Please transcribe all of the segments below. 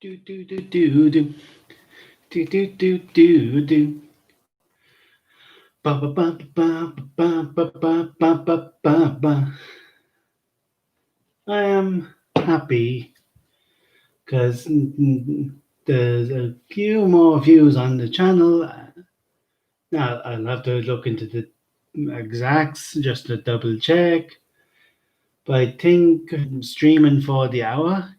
Do do do do do do do do do do. Ba ba ba ba ba ba ba ba ba ba ba. I am happy because there's a few more views on the channel. Now I'll have to look into the exacts just to double check. But I think streaming for the hour,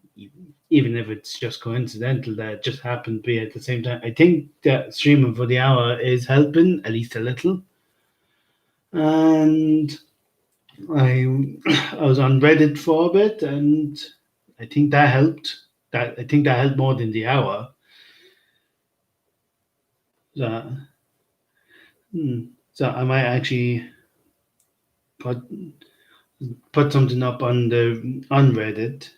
even if it's just coincidental that it just happened to be at the same time, I think that streaming for the hour is helping at least a little. And I I was on Reddit for a bit, and I think that helped. I think that helped more than the hour. So, so I might actually put put something up on Reddit.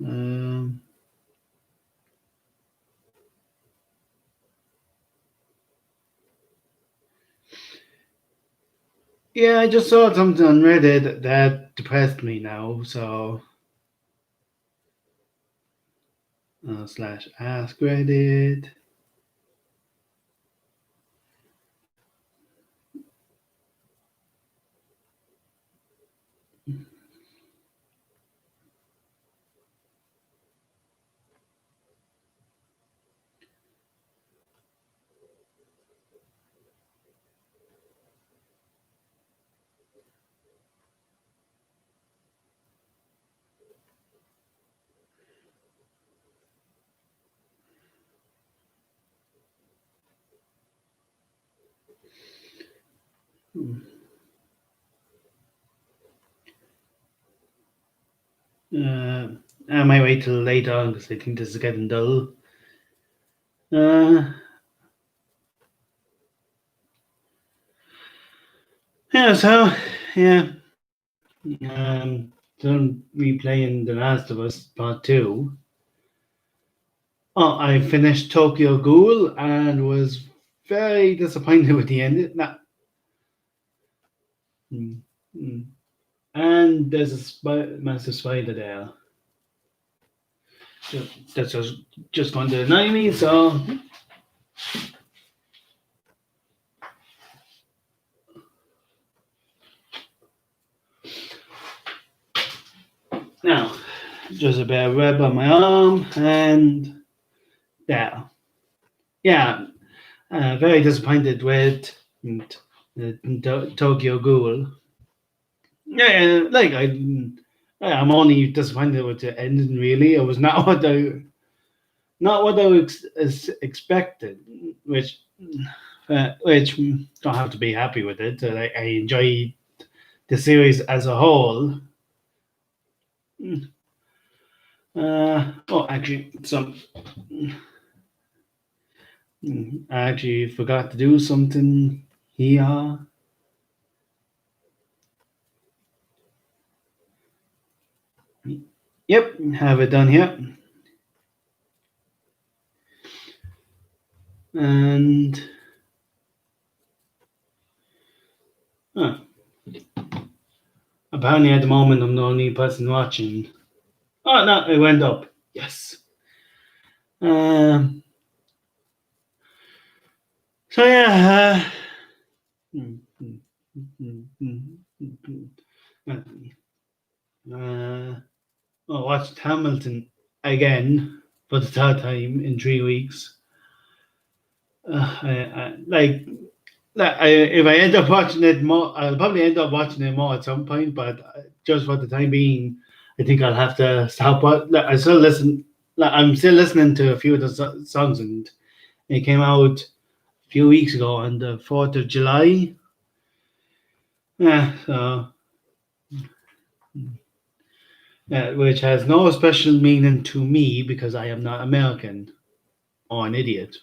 Um, yeah, I just saw something on Reddit that depressed me now. So slash ask Reddit. I might wait till later on because I think this is getting dull. Yeah, so yeah, done replaying The Last of Us Part Two. Oh, I finished Tokyo Ghoul and was very disappointed with the ending. Nah. Mm, mm. And there's a massive spider there. So that's just going to annoy me. So now, just a bit of rub on my arm and there. Yeah, very disappointed with Tokyo Ghoul. Yeah, like I'm only disappointed with the ending. Really, it was not what I expected, which don't have to be happy with it. I enjoy the series as a whole. Oh, actually, I actually forgot to do something here. Yep, have it done here. And apparently at the moment I'm the only person watching. Oh no, it went up. Yes. So yeah. I watched Hamilton again for the third time in 3 weeks. If I end up watching it more, I'll probably end up watching it more at some point. But just for the time being, I think I'll have to stop. I still listen. I'm still listening to a few of the songs, and it came out a few weeks ago on the 4th of July. Yeah, so which has no special meaning to me because I am not American or an idiot.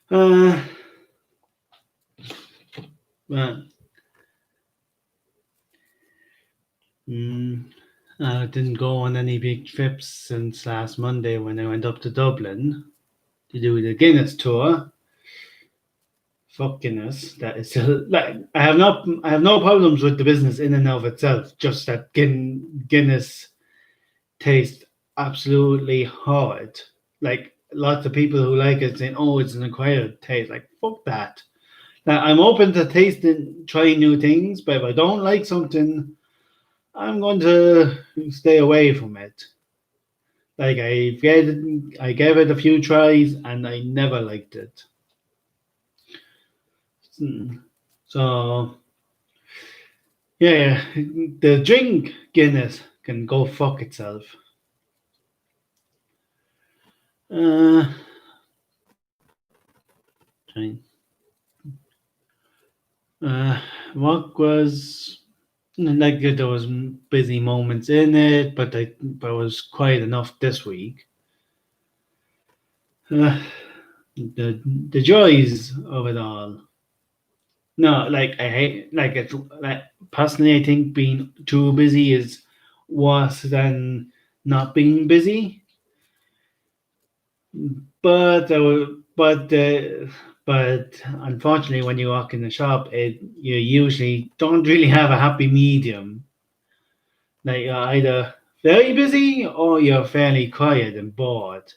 Uh, I didn't go on any big trips since last Monday when I went up to Dublin to do the Guinness tour. fuck Guinness. That is still like I have no problems with the business in and of itself. Just that Guinness tastes absolutely hard. Like lots of people who like it saying, "Oh, it's an acquired taste." Like fuck that. Now I'm open to tasting, trying new things, but if I don't like something, I'm going to stay away from it. Like I gave it a few tries and I never liked it. Hmm. So yeah, the drink Guinness can go fuck itself. Uh, trying- uh, what was like there was busy moments in it, but it was quiet enough this week. Uh, the joys of it all. No, like I hate like it's like personally I think being too busy is worse than not being busy. But but unfortunately, when you walk in the shop, you usually don't really have a happy medium. Like you're either very busy or you're fairly quiet and bored.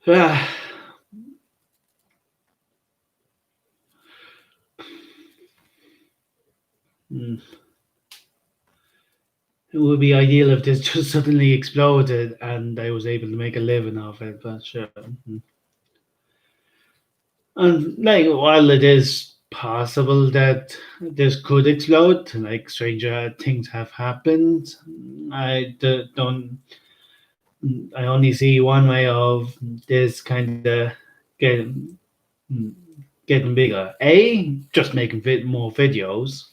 Ah, mm. It would be ideal if this just suddenly exploded and I was able to make a living off it, but sure. Mm. And like, while it is possible that this could explode, like stranger things have happened, don't. I only see one way of this kind of getting getting bigger. A, just making more videos,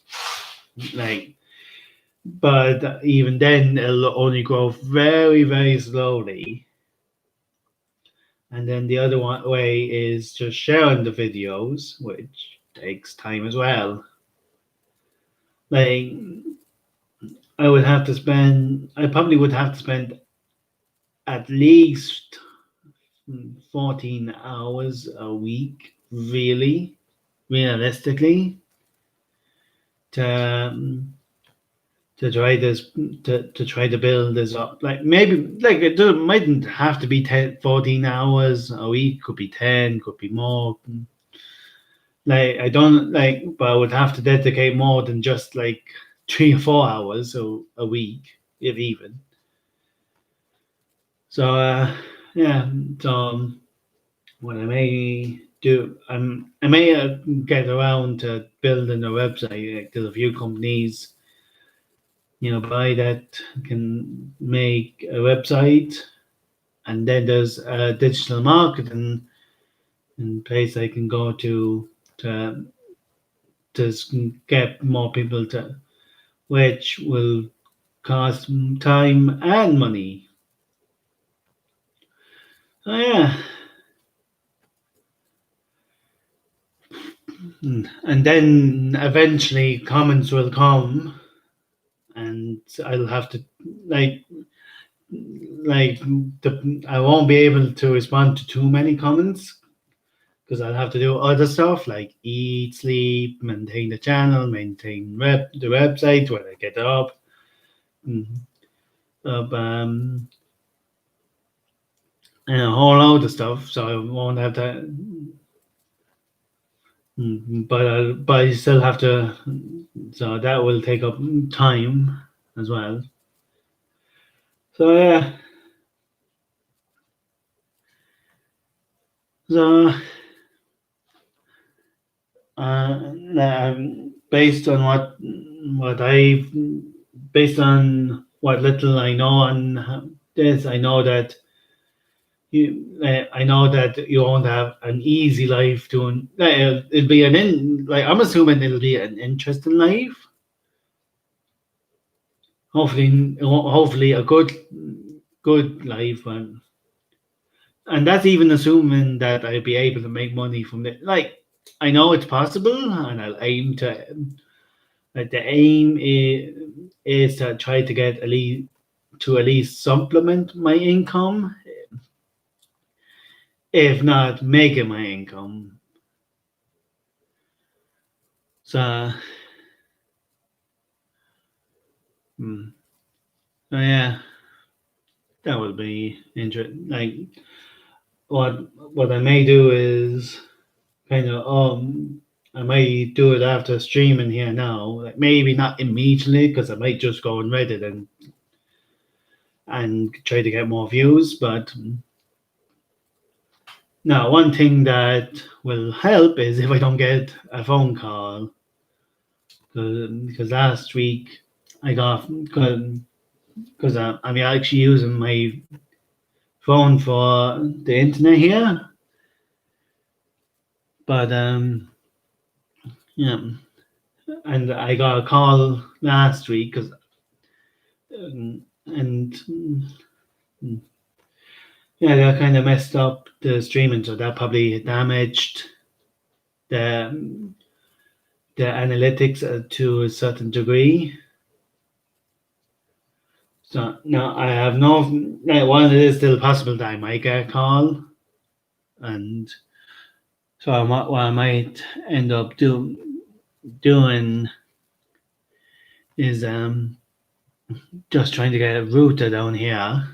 like, but even then it'll only grow very very slowly. And then the other one way is just sharing the videos, which takes time as well. Like I probably would have to spend at least 14 hours a week, really, realistically, to um, to try this to try to build this up. Like maybe like mightn't have to be 10, 14 hours a week, could be 10, could be more. Like I don't like, but I would have to dedicate more than just like 3 or 4 hours a week, if even. So yeah, so what I may do, I may get around to building a website. Like, there's a few companies nearby that can make a website, and then there's a digital marketing place I can go to to get more people to, which will cost time and money. Oh yeah. And then eventually comments will come, and I'll have to like like I won't be able to respond to too many comments because I'll have to do other stuff like eat, sleep, maintain the channel, maintain the website when I get up, mm, up and a whole load of stuff. So I won't have to. But I still have to. So that will take up time as well. So yeah. So based on what I based on what little I know on this, I know that I know that you won't have an easy life doing. It'll be like I'm assuming it'll be an interesting life. Hopefully a good life, and that's even assuming that I'll be able to make money from it. Like I know it's possible, and I'll aim to. Like the aim is to try to get at least supplement my income. if not making my income. So, mm, so yeah, that would be interesting. Like what I may do is kind of I might do it after streaming here now. Like maybe not immediately because I might just go on Reddit and try to get more views. But now one thing that will help is if I don't get a phone call because last week I got because I'm actually using my phone for the internet here, but yeah, and I got a call last week because and yeah, that kind of messed up the streaming, so that probably damaged the the analytics to a certain degree. So now I have no. One, it is still possible that I might get a call, and so what I might end up doing is just trying to get a router down here,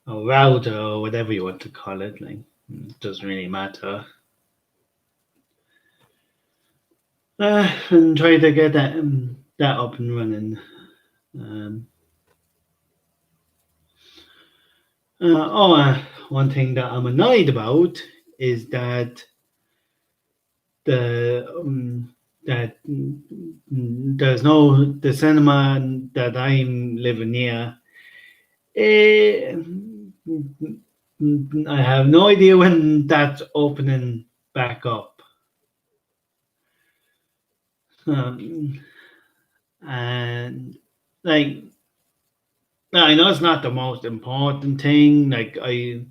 or router, or whatever you want to call it. Like, it doesn't really matter. And try to get that up and running. Um, one thing that I'm annoyed about is that the that there's no the cinema that I'm living near. Eh, I have no idea when that's opening back up. Um, and like I know it's not the most important thing. Like if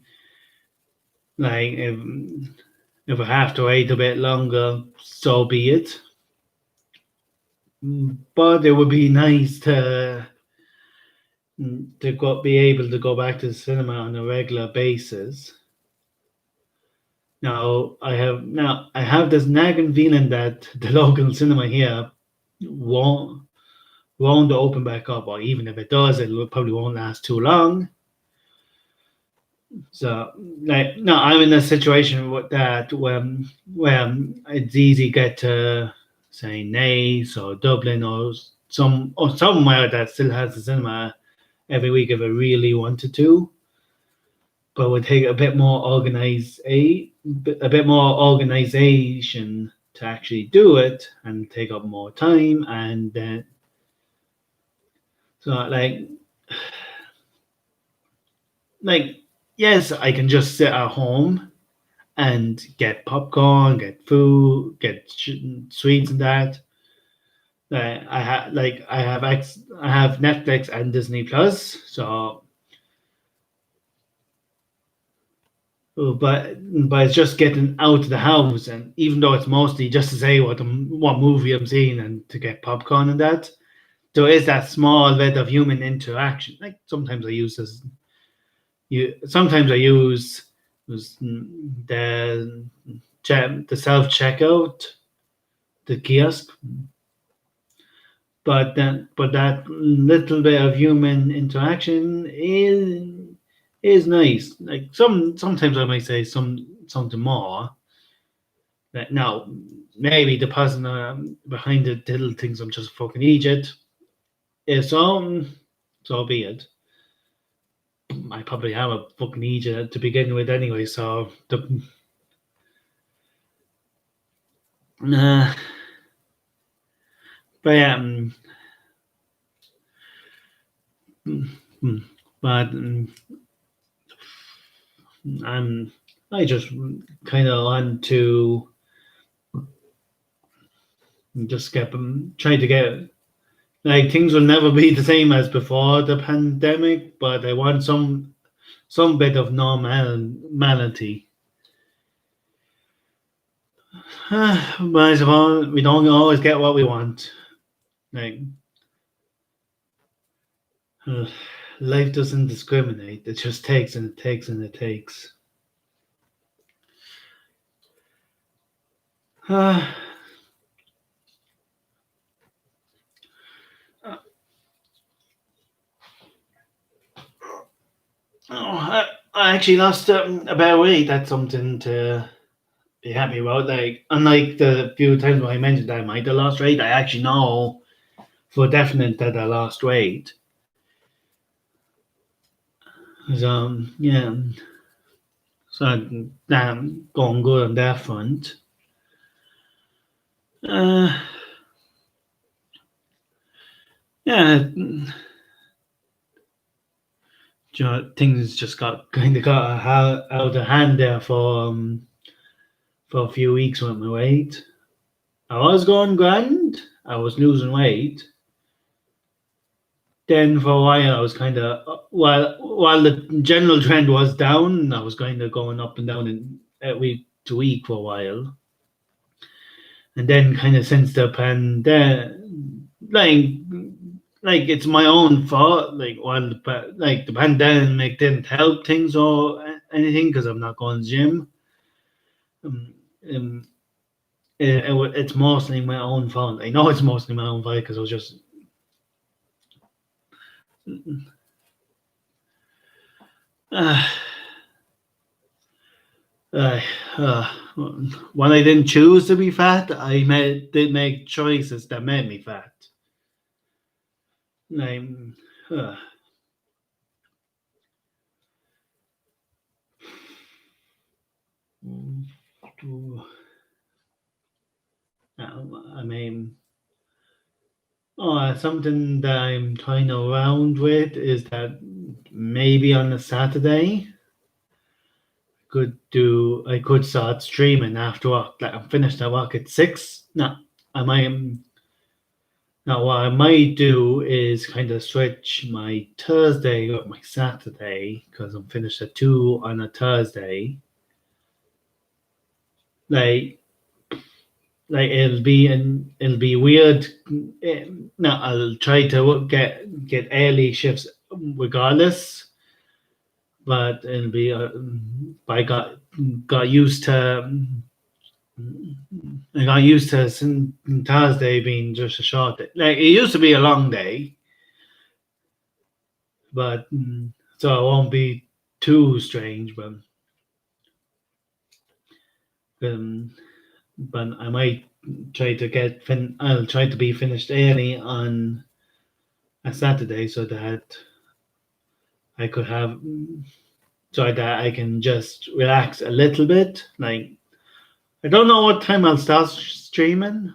I have to wait a bit longer, so be it. But it would be nice be able to go back to the cinema on a regular basis. Now I have this nagging feeling that the local cinema here won't won't open back up, or even if it does, probably won't last too long. So, like, no, I'm in a situation with that where it's easy to get to say Naas or Dublin or somewhere that still has a cinema every week if I really wanted to, but would take a bit more organization to actually do it and take up more time and then so like yes, I can just sit at home and get popcorn, get food, get sweets and that. I have Netflix and Disney Plus, so but it's just getting out of the house, and even though it's mostly just to say what movie I'm seeing and to get popcorn and that, there is that small bit of human interaction. Like sometimes I use the the self checkout, the kiosk, but that little bit of human interaction is nice. Like sometimes I might say something more. That now maybe the person behind the little things I'm just a fucking idiot. If so be it. I probably am a fucking idiot to begin with anyway. So uh, but yeah, mm, but I'm I just kind of want to just get trying to get like things will never be the same as before the pandemic, but I want some bit of normality. But I suppose we don't always get what we want. Like, life doesn't discriminate. It just takes and it takes and it takes. Uh, I actually lost about weight. That's something to be happy about. Like, unlike the few times when I mentioned that I might have lost weight, I actually know for definite that I lost weight. So, yeah, so going good on that front. Uh, yeah, things just got out of hand there for a few weeks with my weight. I was going grand. I was losing weight. Then for a while, I was kind of while the general trend was down, I was kind of going up and down in week to week for a while, and then kind of since the pandemic, like it's my own fault. Like while the pandemic didn't help things or anything because I'm not going to the gym. Um, um, it's mostly my own fault. I know it's mostly my own fault because I was just uh, uh, uh, when I didn't choose to be fat, did make choices that made me fat. Like, uh, I mean, something that I'm toying around with is that maybe on a Saturday I could start streaming after work. Like I'm finished at work at 6. No, I might now what I might do is kind of switch my Thursday with my Saturday because I'm finished at 2 on a Thursday. Like it'll be weird. No, I'll try to get early shifts regardless, but it'll be. I got used to. I got used to Thursday being just a short day. Like it used to be a long day, but so it won't be too strange. Um, but I might try to I'll try to be finished early on a Saturday so that I could have so that I can just relax a little bit. Like I don't know what time I'll start streaming.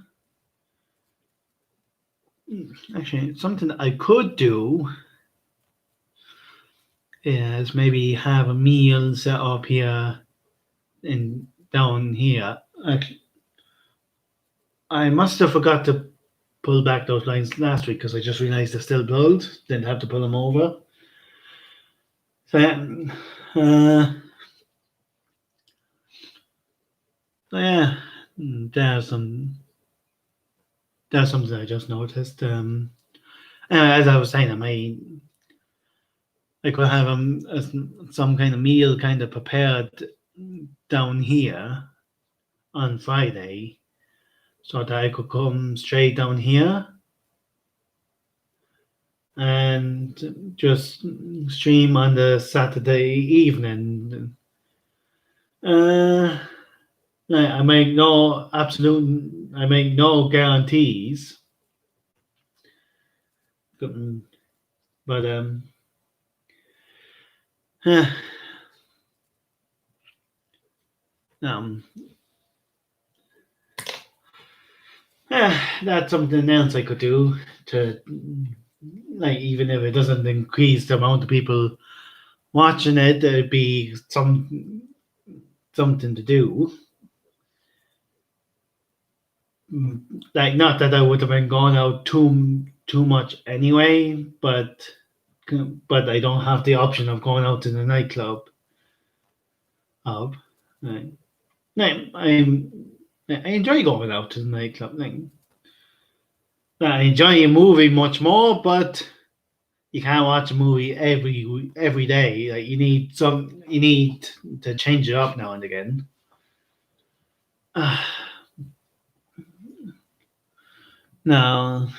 Actually, something I could do is maybe have a meal set up here in down here. Actually, I must have forgot to pull back those lines last week because I just realised they're still pulled. Didn't have to pull them over. So, so yeah, there's something I just noticed. As I was saying, I could have some kind of meal kind of prepared down here on Friday, so that I could come straight down here and just stream on the Saturday evening. Uh, I make no guarantees, but uh, um, that's something else I could do to like even if it doesn't increase the amount of people watching it, there'd be something to do. Like not that I would have been going out too much anyway, but I don't have the option of going out to the nightclub. Of right. I enjoy going out to the nightclub. I enjoy a movie much more, but you can't watch a movie every day. Like you need to change it up now and again. Now,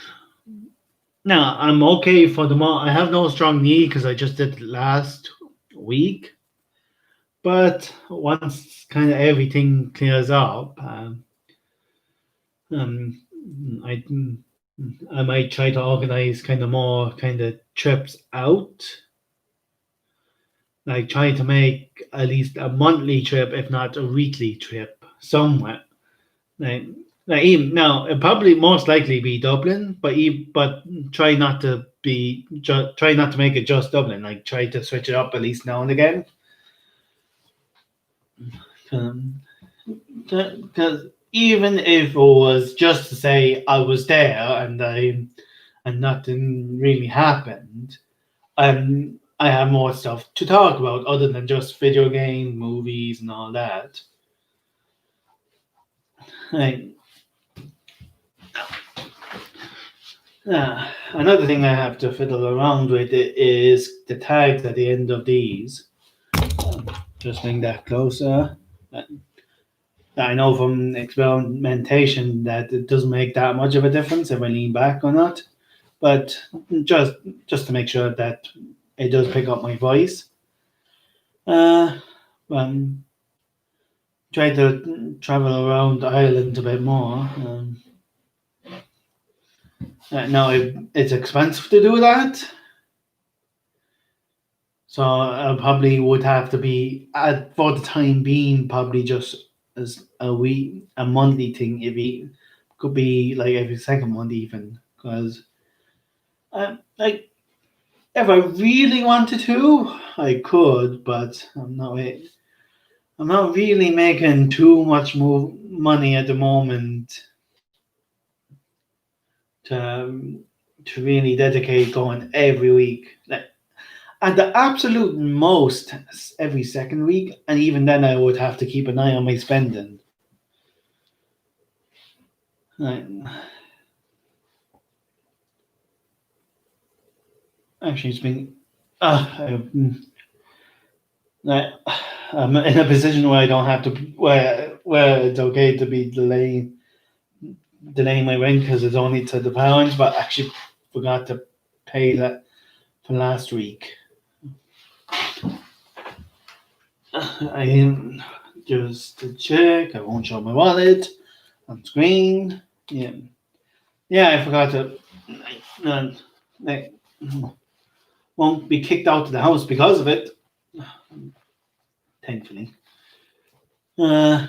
now I'm okay for the moment. I have no strong knee because I just did it last week. But once kind of everything clears up, um, I I might try to organize kind of more kind of trips out, like trying to make at least a monthly trip, if not a weekly trip somewhere. Like, like even now, it probably most likely be Dublin, but try not to make it just Dublin. Like try to switch it up at least now and again. Um, because even if it was just to say I was there and nothing really happened, I have more stuff to talk about other than just video games, movies, and all that. Like, another thing I have to fiddle around with is the tags at the end of these. Just bring that closer. Uh, I know from experimentation that it doesn't make that much of a difference if I lean back or not, but just just to make sure that it does pick up my voice. Uh, um, Try to travel around Ireland a bit more. Now it's expensive to do that, so I probably would have to be for the time being probably just as a monthly thing. If it could be like every second month even, because like if I really wanted to, I could, but I'm not really making too much money at the moment to to really dedicate going every week. Like at the absolute most every second week, and even then I would have to keep an eye on my spending. Like, actually, it's been like, I'm in a position where I don't have to where it's okay to be delaying my rent because it's only to the pounds, but actually forgot to pay that for last week. I just to check. I won't show my wallet on screen. Yeah, yeah. I forgot to. Uh, I won't be kicked out of the house because of it. Thankfully, uh,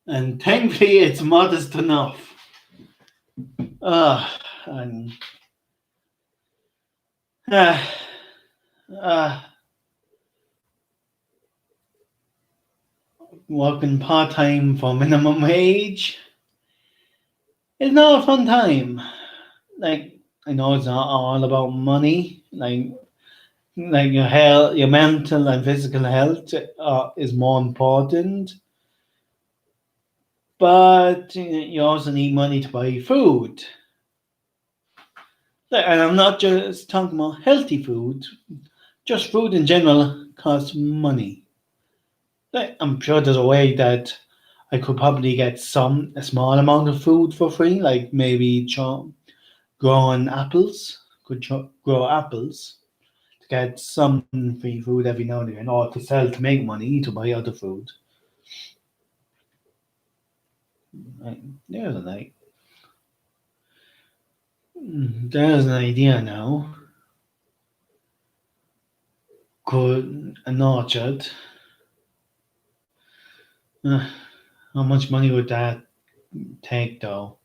and thankfully it's modest enough. Uh, and uh, uh, working part time for minimum wage is not a fun time. Like I know it's not all about money. Like your health, your mental and physical health is more important. But you also need money to buy food. And I'm not just talking about healthy food. Just food in general costs money. Like, I'm sure there's a way that I could probably get a small amount of food for free, like maybe growing apples. Grow apples to get some free food every now and again, or to sell to make money to buy other food. Right, there's an idea now. Could an orchard? Uh, how much money would that take, though?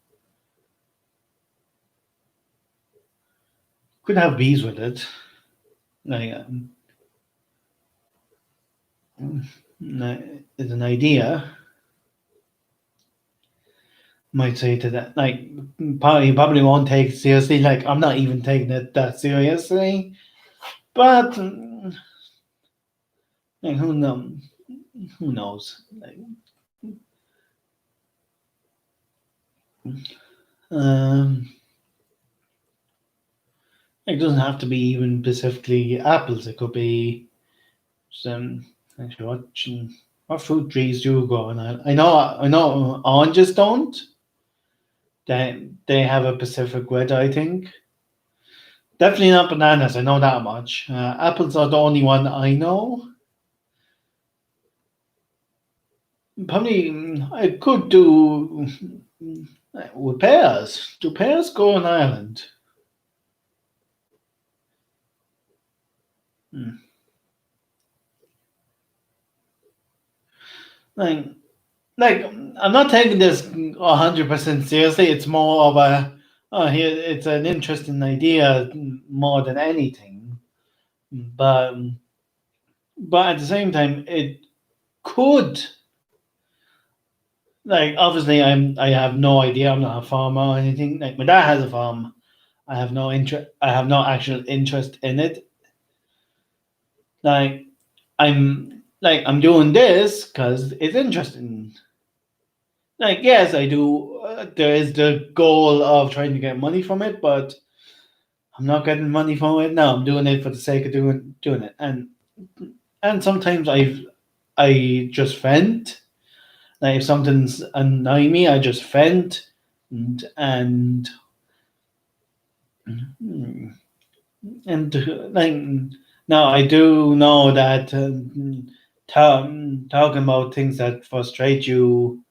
Could have bees with it. Like, it's an idea. Might say to that, like, probably won't take it seriously. Like, I'm not even taking it that seriously. But like, who knows? Who knows? Like, um, It doesn't have to be even specifically apples. It could be some. Actually, what fruit trees do grow on island? I know oranges don't. They have a Pacific weather, I think. Definitely not bananas. I know that much. Apples are the only one I know. Probably I could do with pears. Do pears grow in Ireland? Hmm. Like, like I'm not taking this 100% seriously. It's more of a here. It's an interesting idea more than anything. But at the same time, it could obviously I have no idea. I'm not a farmer or anything. Like my dad has a farm. I have no interest. I have no actual interest in it. Like I'm doing this because it's interesting. Like yes, I do. There is the goal of trying to get money from it, but I'm not getting money from it now. I'm doing it for the sake of doing it, and sometimes I just vent. Like if something's annoying me, I just vent, and like now I do know that talking about things that frustrate you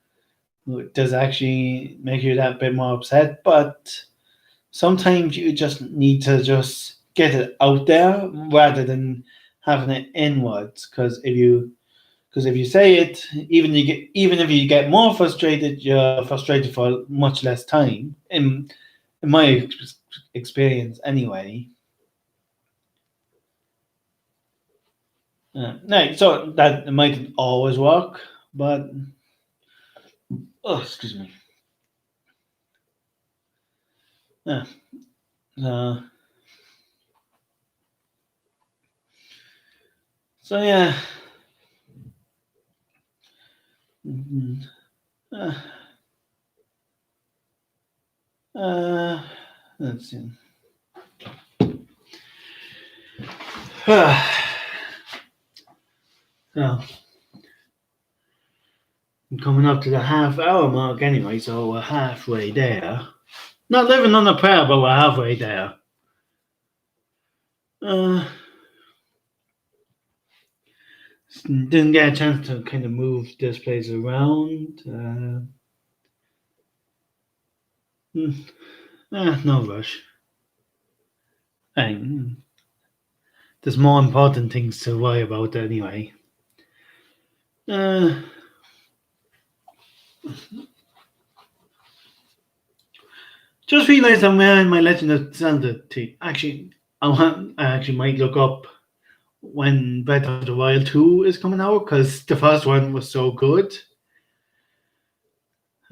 does actually make you that bit more upset, but sometimes you just need to just get it out there rather than having it inwards. Because if you say it, even if you get more frustrated, you're frustrated for much less time. In my experience, anyway. No, so that might always work, but oh, excuse me. Yeah, uh, so yeah. Mhm. Uh, uh, let's see. So I'm coming up to the half-hour mark anyway, so we're halfway there. Not living on a prayer, but we're halfway there. Uh, didn't get a chance to kind of move this place around. No rush. And there's more important things to worry about anyway. Uh, just realised I'm wearing my Legend of Zelda tee. Actually, I actually might look up when Breath of the Wild 2 is coming out because the first one was so good.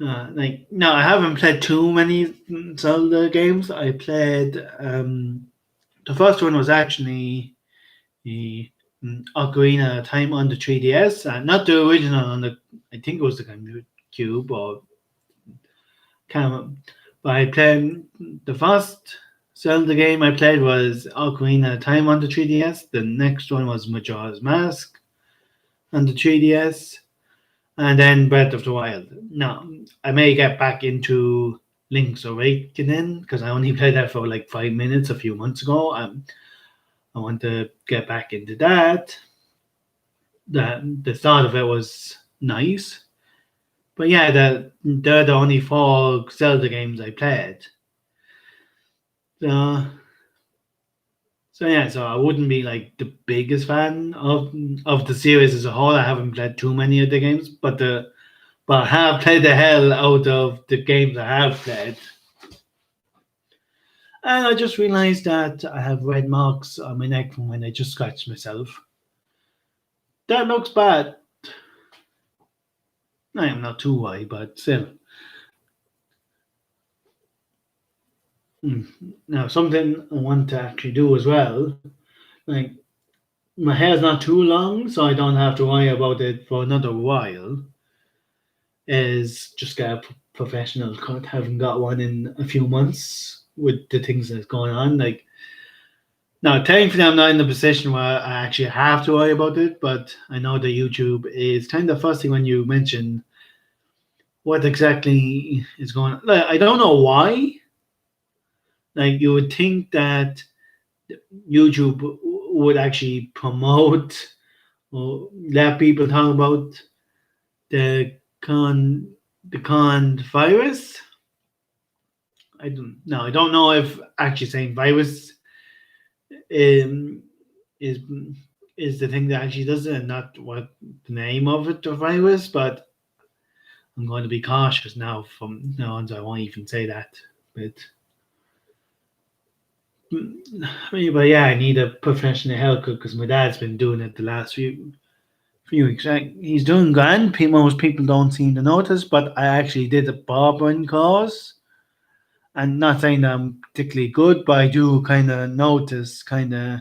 No, I haven't played too many Zelda games. I played the first one was actually the Ocarina of Time on the 3DS, not the original on the. I think it was the GameCube or can't. But I played the first Zelda game I played was Ocarina of Time on the 3DS. The next one was Majora's Mask on the 3DS, and then Breath of the Wild. Now I may get back into Link's Awakening because I only played that for like 5 minutes a few months ago. I want to get back into that. The start of it was nice, but yeah, they're the only four Zelda games I played. So so I wouldn't be like the biggest fan of the series as a whole. I haven't played too many of the games, but I have played the hell out of the games I have played. And I just realised that I have red marks on my neck from when I just scratched myself. That looks bad. I am not too high, but still. Now, something I want to actually do as well, like my hair's not too long, so I don't have to worry about it for another while, is just get a professional cut. Haven't got one in a few months with the things that's going on. Like, Now, thankfully, I'm not in the position where I actually have to worry about it, but I know that YouTube is kind of fussy when you mention what exactly is going on. Like, I don't know why. Like, you would think that YouTube would actually promote or let people talk about the con the con virus. I don't know if actually saying virus um, is is the thing that actually does it, and not what the name of it, the virus. But I'm going to be cautious now. From now on, so I won't even say that. But but yeah, I need a professional haircut because my dad's been doing it the last few weeks. He's doing grand. Most people don't seem to notice, but I actually did a barbering course. And not saying that I'm particularly good, but I do kind of notice kind of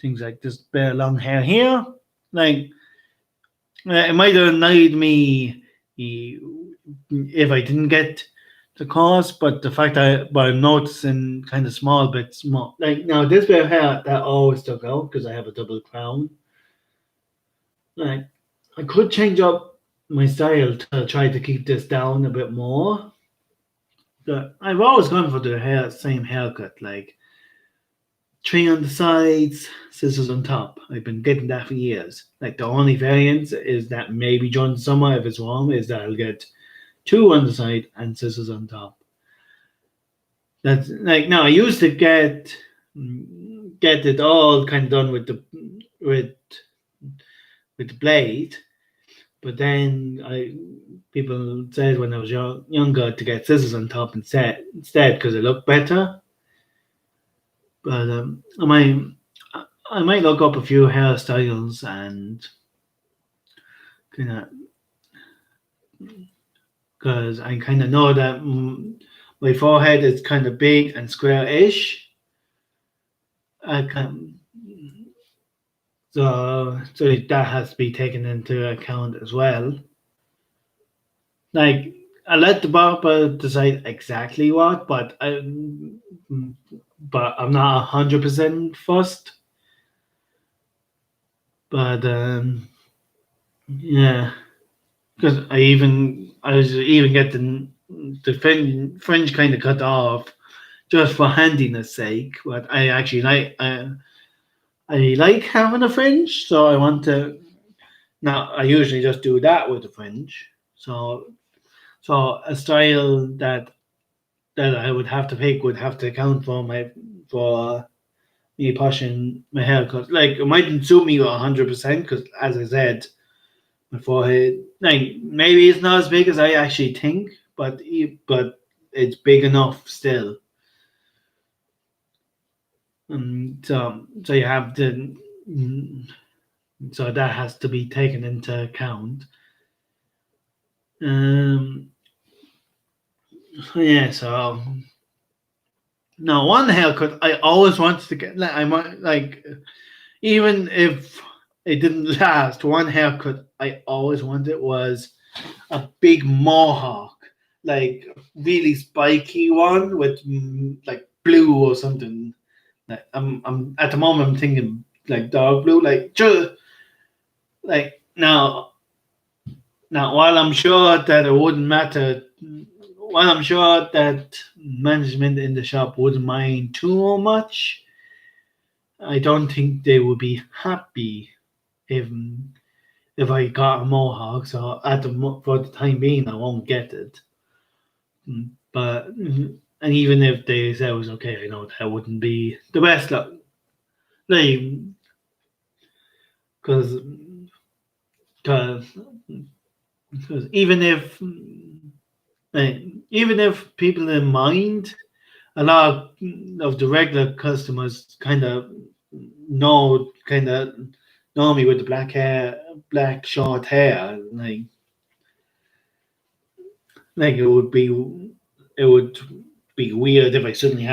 things like this bit of long hair here. Like it might have annoyed me if I didn't get the course, but the fact that but I'm noticing kind of small bits more. Like now, this bit of hair that always stuck out because I have a double crown. Like I could change up my style to try to keep this down a bit more. But I've always gone for the same haircut, like three on the sides, scissors on top. I've been getting that for years. Like the only variance is that maybe during the summer, if it's warm, is that I'll get two on the side and scissors on top. That's like now I used to get it all kind of done with with the blade, but then I people said when I was younger to get scissors on top instead because it looked better. But I might look up a few hairstyles and kind of because I kind of know that my forehead is kind of big and square-ish. I can so that has to be taken into account as well. Like I let the barber decide exactly what, but I'm not 100% fussed. But yeah, because I was even get the fringe kind of cut off just for handiness sake. But I actually I like having a fringe, so I want to. Now I usually just do that with the fringe. So a style that I would have to pick would have to account for for me pushing my haircut. Like it mightn't suit me 100% because, as I said, my forehead. Like maybe it's not as big as I actually think, but it's big enough still. So you have to. So that has to be taken into account. Um, yeah. So now one haircut I always wanted to get. Like I might like even if it didn't last. One haircut I always wanted was a big mohawk, like really spiky one with like blue or something. Like I'm at the moment I'm thinking like dark blue, like just like now while I'm sure that it wouldn't matter, while I'm sure that management in the shop wouldn't mind too much, I don't think they would be happy if if I got a mohawk. So for the time being, I won't get it. But and even if they said it was okay, I know that wouldn't be the best. Like, because because like, even if people in mind, a lot of the regular customers kind of know me with the black short hair. Like it would be weird if I suddenly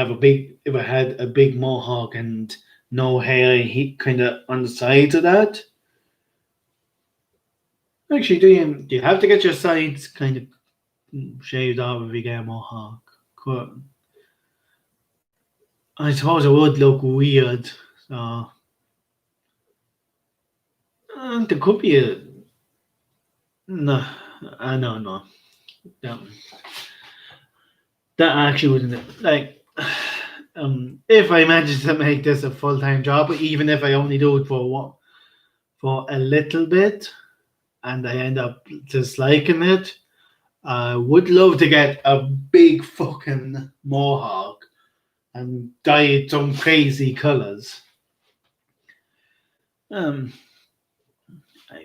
if I had a big mohawk and no hair he kind of on the sides of that. Actually, do you have to get your sides kind of shaved off if you get a mohawk? I suppose it would look weird. So there could be a no. No, no. That, that actually wouldn't like. If I manage to make this a full time job, even if I only do it for for a little bit, and I end up disliking it, I would love to get a big fucking mohawk and dye it some crazy colors. Um,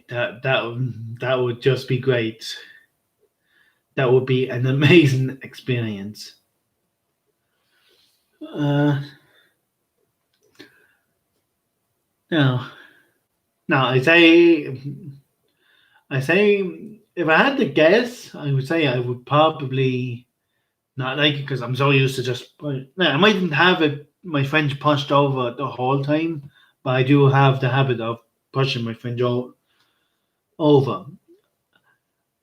that would just be great. That would be an amazing experience. Uh, now, now I say, if I had to guess, I would say I would probably not like it because I'm so used to just. Now, I mightn't have it my French pushed over the whole time, but I do have the habit of pushing my French over.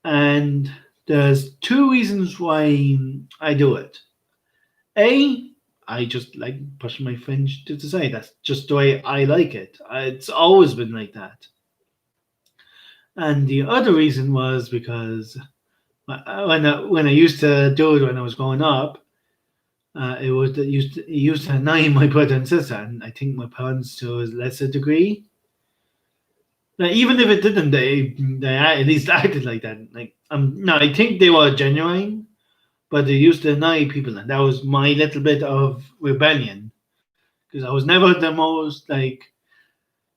And there's two reasons why I do it. A, I just like pushing my French to the side. That's just the way I like it. It's always been like that. And the other reason was because when I used to do it when I was growing up, it used to annoy my brother and sister, and I think my parents to a lesser degree. Now, even if it didn't, they at least acted like that. Like no, I think they were genuine, but they used to annoy people, and that was my little bit of rebellion because I was never the most like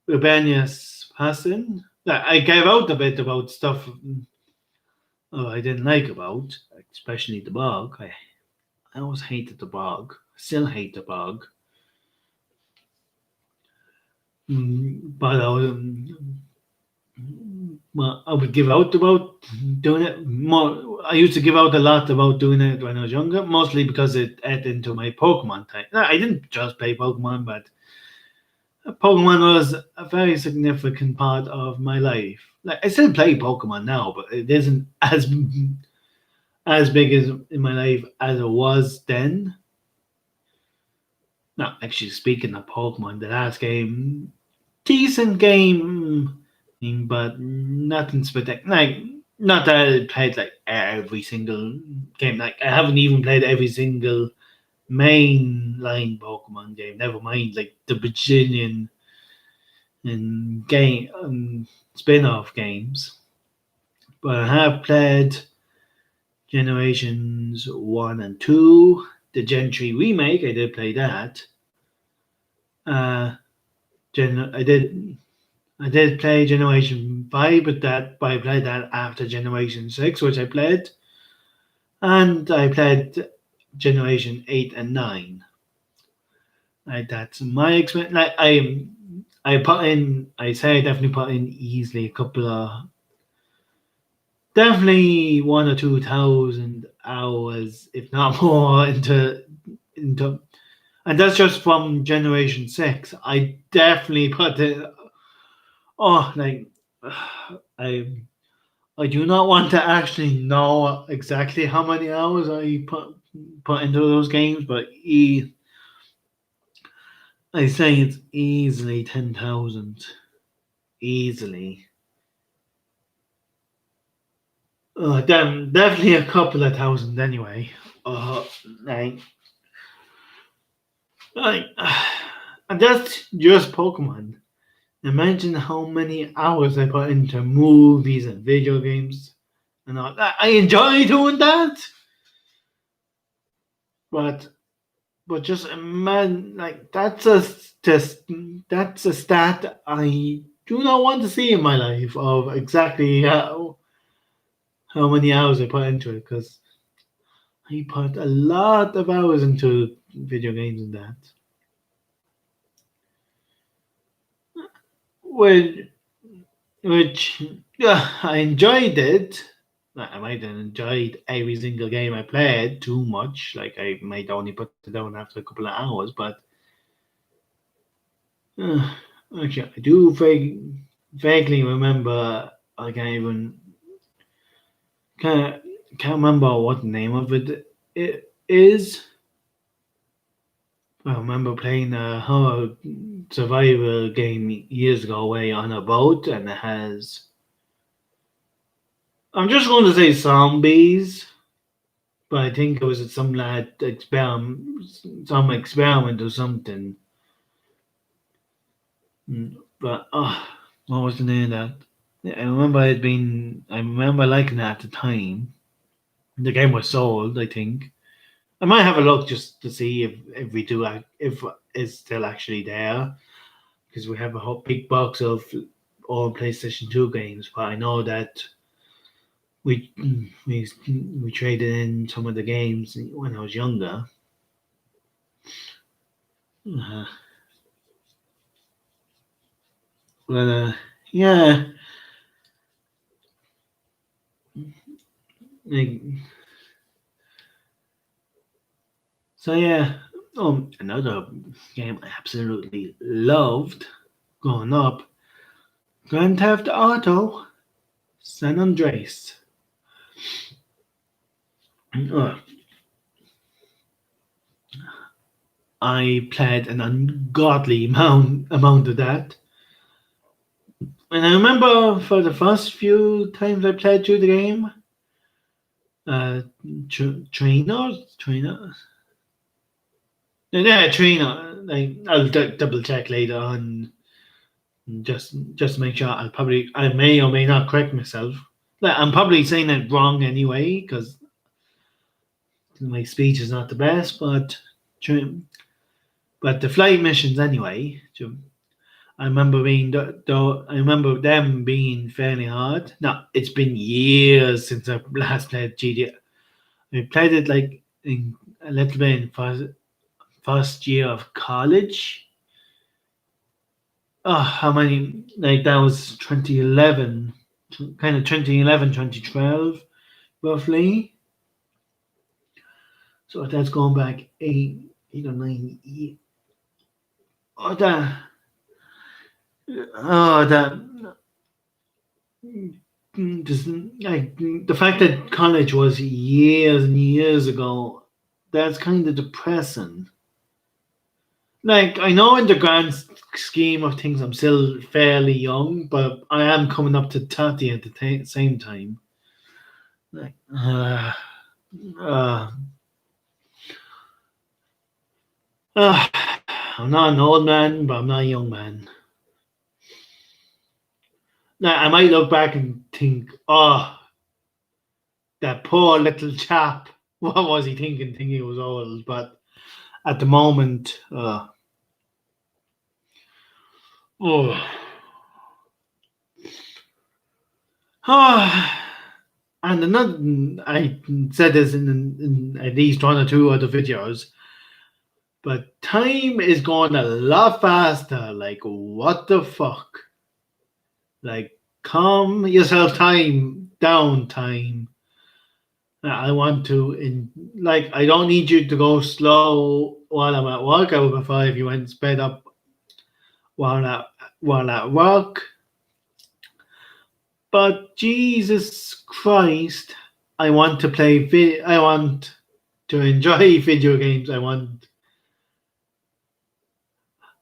rebellious person. Like, I gave out a bit about stuff I didn't like about, especially the bog. I always hated the bog. Still hate the bog. But well, I would give out about doing it more. I used to give out a lot about doing it when I was younger, mostly because it ate into my Pokemon time. No, I didn't just play Pokemon, but Pokemon was a very significant part of my life. Like I still play Pokemon now, but it isn't as big as in my life as it was then. Now, actually, speaking of Pokemon, the last game, decent game, but nothing spectacular. Like, not that I played like every single game. Like, I haven't even played every single mainline Pokemon game. Never mind like the bajillion and game spin-off games. But I have played Generations One and Two. The Gen 3 remake, I did play that. Uh, I did play Generation 5, but I played that after Generation 6, which I played. And I played Generation 8 and 9. Like, that's my experience. Like, I say I definitely put in easily a couple of, definitely 1 or 2 thousand hours, if not more, into, and that's just from Generation 6. I definitely put it, oh, like, I I do not want to actually know exactly how many hours I put into those games, but I say it's easily 10,000, easily. Definitely a couple of thousand anyway. Uh, like, like, and that's just Pokemon. Imagine how many hours I put into movies and video games and all that. I enjoy doing that, but just imagine, like, just that's a stat I do not want to see in my life of exactly how many hours I put into it because I put a lot of hours into video games and that. Which, which yeah, I enjoyed it. I might have enjoyed every single game I played too much. Like I might only put it down after a couple of hours, but uh, actually, I do vaguely remember. I can't can't remember what the name of it is, I remember playing a horror survival game years ago away on a boat, and it has. I'm just going to say zombies, but I think it was some lad some experiment or something. But what was the name of that? Yeah, I remember it being. I remember liking it at the time. The game was sold, I think. I might have a look just to see if we do if it's still actually there, because we have a whole big box of all PlayStation 2 games. But I know that we we traded in some of the games when I was younger. Uh, but yeah, like, so yeah. Another game I absolutely loved growing up: Grand Theft Auto, San Andreas. Uh, I played an ungodly amount of that. And I remember for the first few times I played through the game, uh, trainers, yeah, trainer. Like, I'll double check later on, just to make sure. I may or may not correct myself. Like, I'm probably saying it wrong anyway because my speech is not the best, but the flight missions anyway. I remember I remember them being fairly hard. Now it's been years since I last played GTA. I played it like in a little bit in first year of college. Oh, how many? Like that was 2011, kind of 2011, 2012, roughly. So that's going back 8 or 9 years. Oh, that just like the fact that college was years and years ago, that's kind of depressing. Like, I know in the grand scheme of things, I'm still fairly young, but I am coming up to 30 at the same time. Like, uh, uh, I'm not an old man, but I'm not a young man. Now, I might look back and think, oh, that poor little chap. What was he thinking he was old? But at the moment, oh, oh. And another, I said this in at least one or two other videos, but time is going a lot faster. Like, what the fuck? Like, calm yourself time. I want to, like, I don't need you to go slow while I'm at work. I would prefer if you went sped up while at, while at work. But Jesus Christ, I want to enjoy video games. I want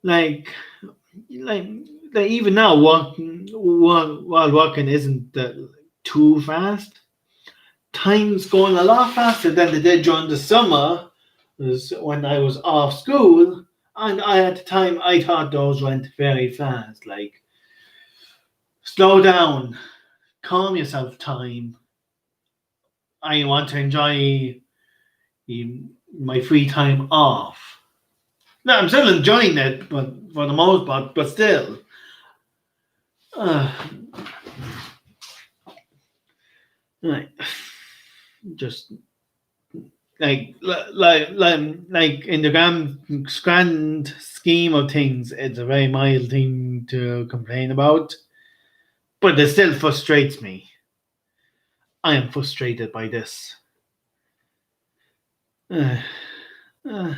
like like even now while walking isn't too fast. Time's going a lot faster than it did during the summer, was when I was off school, and at the time I thought those went very fast. Like, slow down, calm yourself, time. I want to enjoy my free time off. No, I'm still enjoying it, but for the most part, but still. Uh, like, just like in the grand scheme of things, it's a very mild thing to complain about, but it still frustrates me. I am frustrated by this. Uh, uh,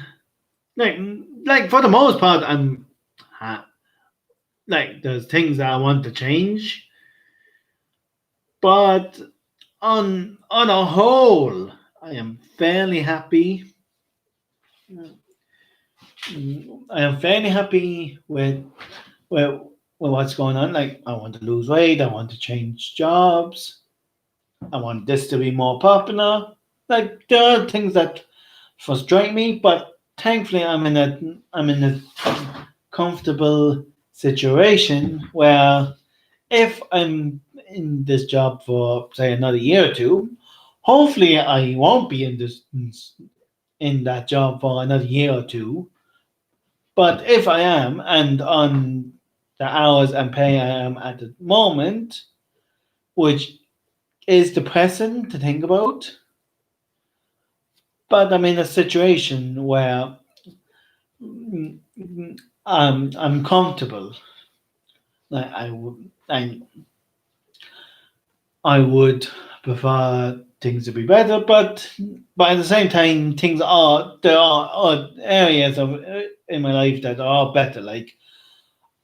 like like for the most part, uh, like there's things that I want to change, but on a whole, I am fairly happy. I am fairly happy with with what's going on. Like I want to lose weight, I want to change jobs, I want this to be more popular. Like there are things that frustrate me, but thankfully I'm in a comfortable situation where if I'm in this job for say another year or two, hopefully I won't be in that job for another year or two. But if I am, and on the hours and pay I am at the moment, which is depressing to think about, but I'm in a situation where mm, I'm comfortable. I would prefer things to be better, but at the same time, there are areas of in my life that are better. Like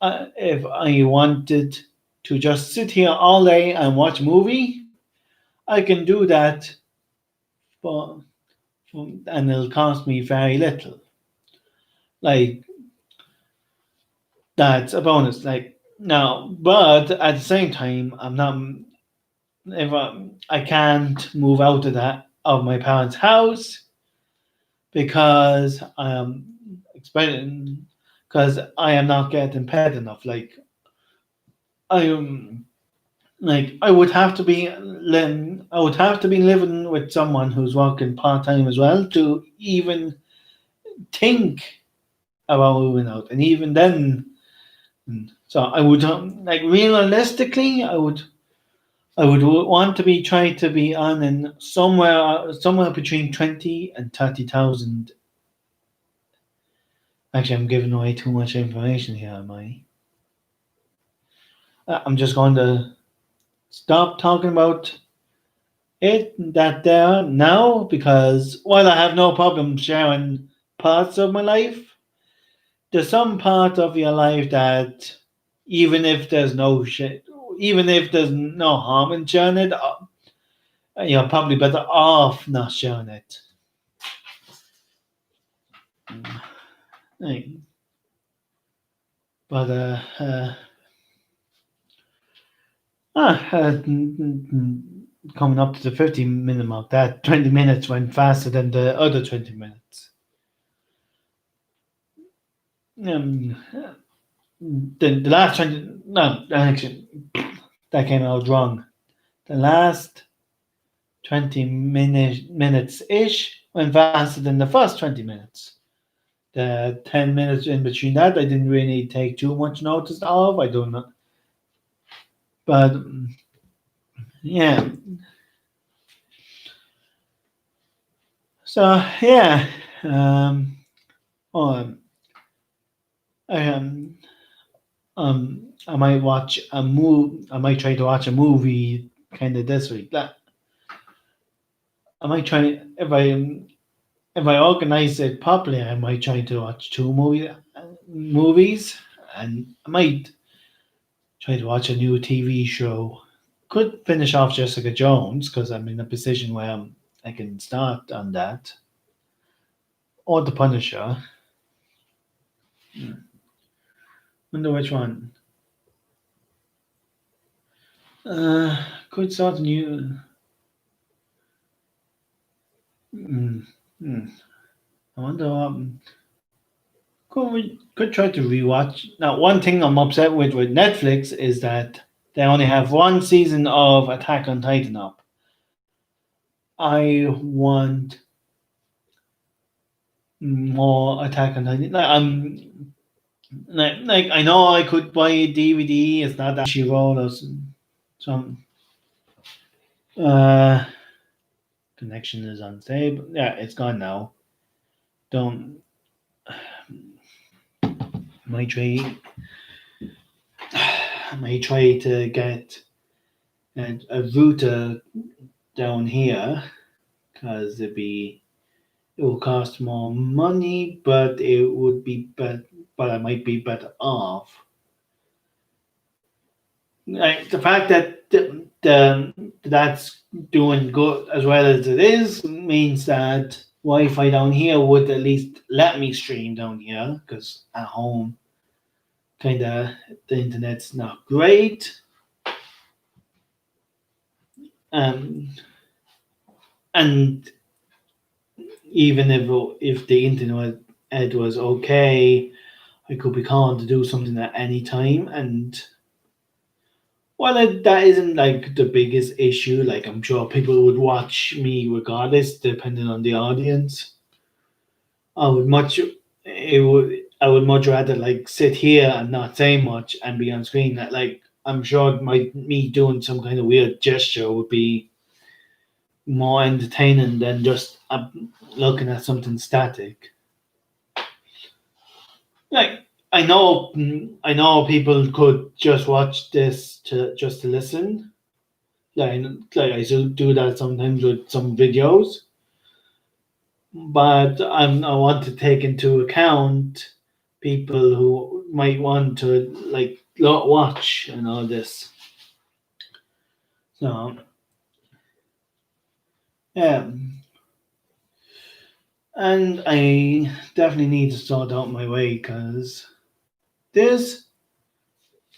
if I wanted to just sit here all day and watch a movie, I can do that, for, and it'll cost me very little. Like that's a bonus. Like no, but at the same time, I'm not. If I can't move out of my parents' house because I am expecting because I am not getting paid enough. I am I would have to be I would have to be living with someone who's working part time as well to even think about moving out, and even then, so I would realistically, I would want to be trying to be earning somewhere between 20 and 30,000. Actually, I'm giving away too much information here, am I? I'm just going to stop talking about it that there now because while I have no problem sharing parts of my life, there's some part of your life that even if there's no shit, even if there's no harm in sharing it, you're probably better off not sharing it. Right. But coming up to the 50-minute mark, that 20 minutes went faster than the other 20 minutes. Um, the last 20, no, actually, that came out wrong. The last 20 minutes ish went faster than the first 20 minutes. The 10 minutes in between that, I didn't really take too much notice of. I don't know. But yeah. So yeah. Um, oh, um, I might watch a move. I might try to watch a movie kind of this week. I might try if I organize it properly. I might try to watch two movies, and I might try to watch a new TV show. Could finish off Jessica Jones because I'm in a position where I can start on that, or The Punisher. Wonder which one. Could start a new. Mm, mm. I wonder. Could try to rewatch. Now, one thing I'm upset with Netflix is that they only have one season of Attack on Titan up. I want more Attack on Titan. I know I could buy a DVD. It's not that she roll or some uh connection is unstable. Yeah, it's gone now. Don't might try might try to get a router down here because it will cost more money, but it would be but I might be better off. Like the fact that that's doing good as well as it is means that Wi-Fi down here would at least let me stream down here because at home, kind of the internet's not great. Um, and even if the internet was okay, I could be called to do something at any time. And well, that isn't like the biggest issue. Like I'm sure people would watch me regardless, depending on the audience. I would much it would I would much rather like sit here and not say much and be on screen. That like I'm sure me doing some kind of weird gesture would be more entertaining than just looking at something static. Like I know people could just watch this to listen. Like like I still do that sometimes with some videos, but I want to take into account people who might want to like watch and all this. So yeah, and I definitely need to sort out my way because this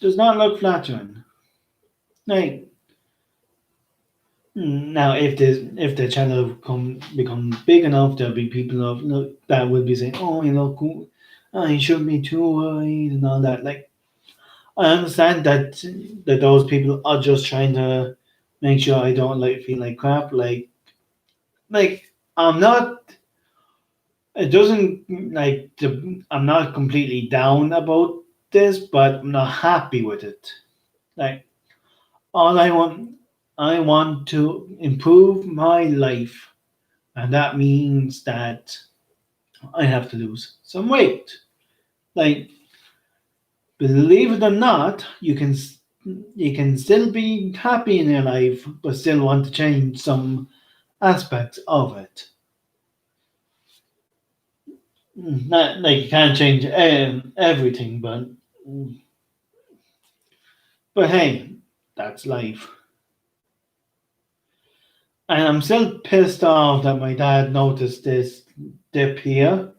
does not look flattering. Like now, if the channel become big enough, there'll be people that will be saying, "Oh, you know, cool. You shouldn't be too worried and all that." Like I understand that those people are just trying to make sure I don't like feel like crap. Like I'm not. It doesn't like I'm not completely down about this, but I'm not happy with it. Like all I want to improve my life, and that means that I have to lose some weight. Like believe it or not, you can still be happy in your life, but still want to change some aspects of it. Not like you can't change everything, but hey, that's life. And I'm still pissed off that my dad noticed this dip here.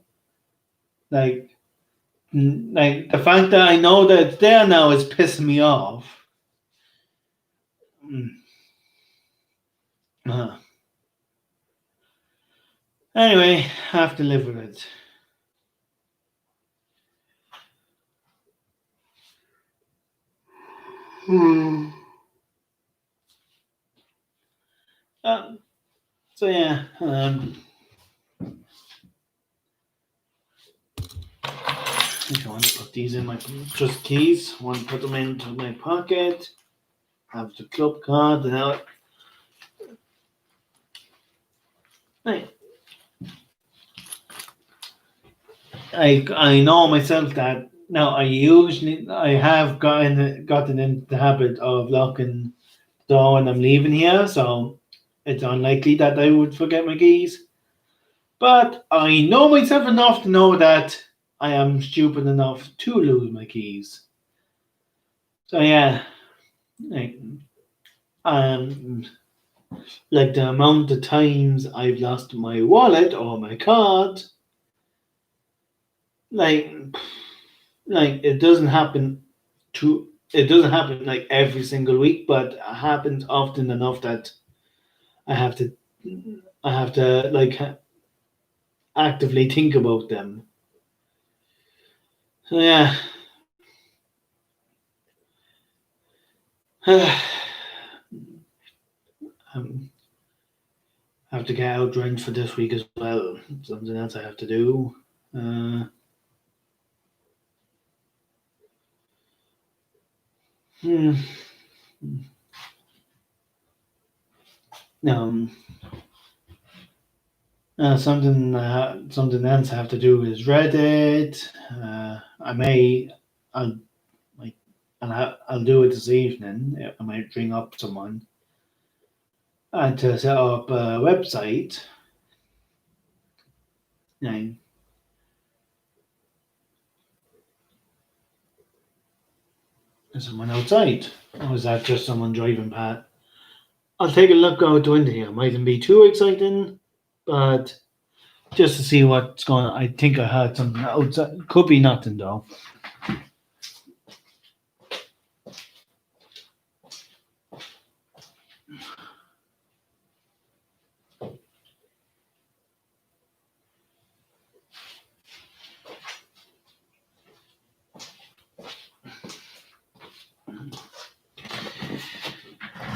Like, like the fact that I know that it's there now is pissing me off. Mm, uh. Anyway, have to live with it. Hmm. Uh, so yeah, if I want to put these in my just keys, I want to put them into my pocket. Have the club card and now. Hey, I know myself that now I have gotten into the habit of locking the door when I'm leaving here, so it's unlikely that I would forget my keys. But I know myself enough to know that I am stupid enough to lose my keys. So yeah, like, um, like the amount of times I've lost my wallet or my card, like it doesn't happen it doesn't happen like every single week, but it happens often enough that I have to I have to like actively think about them. So yeah, um, I have to get out rent for this week as well. Something else I have to do. Uh, hmm, um, something else I have to do is Reddit. I may I'll like I'll do it this evening. I might ring up someone and to set up a website. And there's someone outside. Or is that just someone driving past? I'll take a look out the window here. Mightn't be too exciting, but just to see what's going on. I think I heard something outside. Could be nothing though.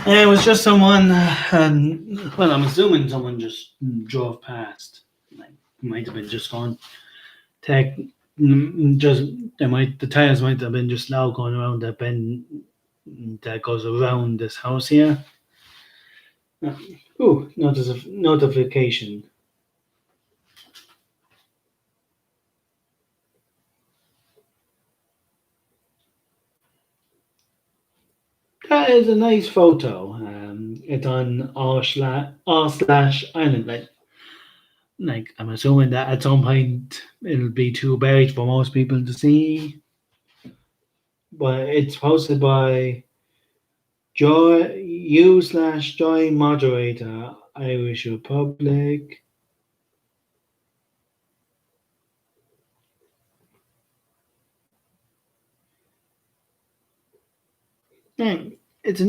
And it was just someone, well, I'm assuming someone just drove past. Like, might have been just gone. Tech, just the tires might have been just now going around that bend that goes around this house here. Ooh, notification. That is a nice photo. It's on r slash island. Like I'm assuming that at some point it'll be too big for most people to see, but it's posted by Joy U/Joy Moderator Irish Republic. Yeah, it's a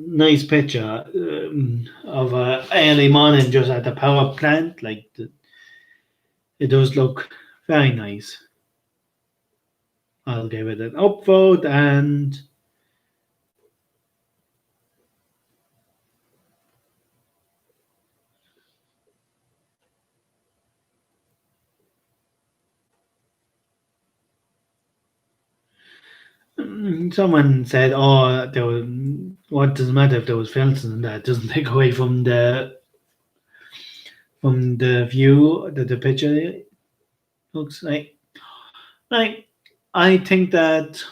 nice picture of early morning just at the power plant. It does look very nice. I'll give it an upvote and someone said, "Oh, what does it matter if there was Felton and that doesn't take away from the view that the picture looks like." Like I think that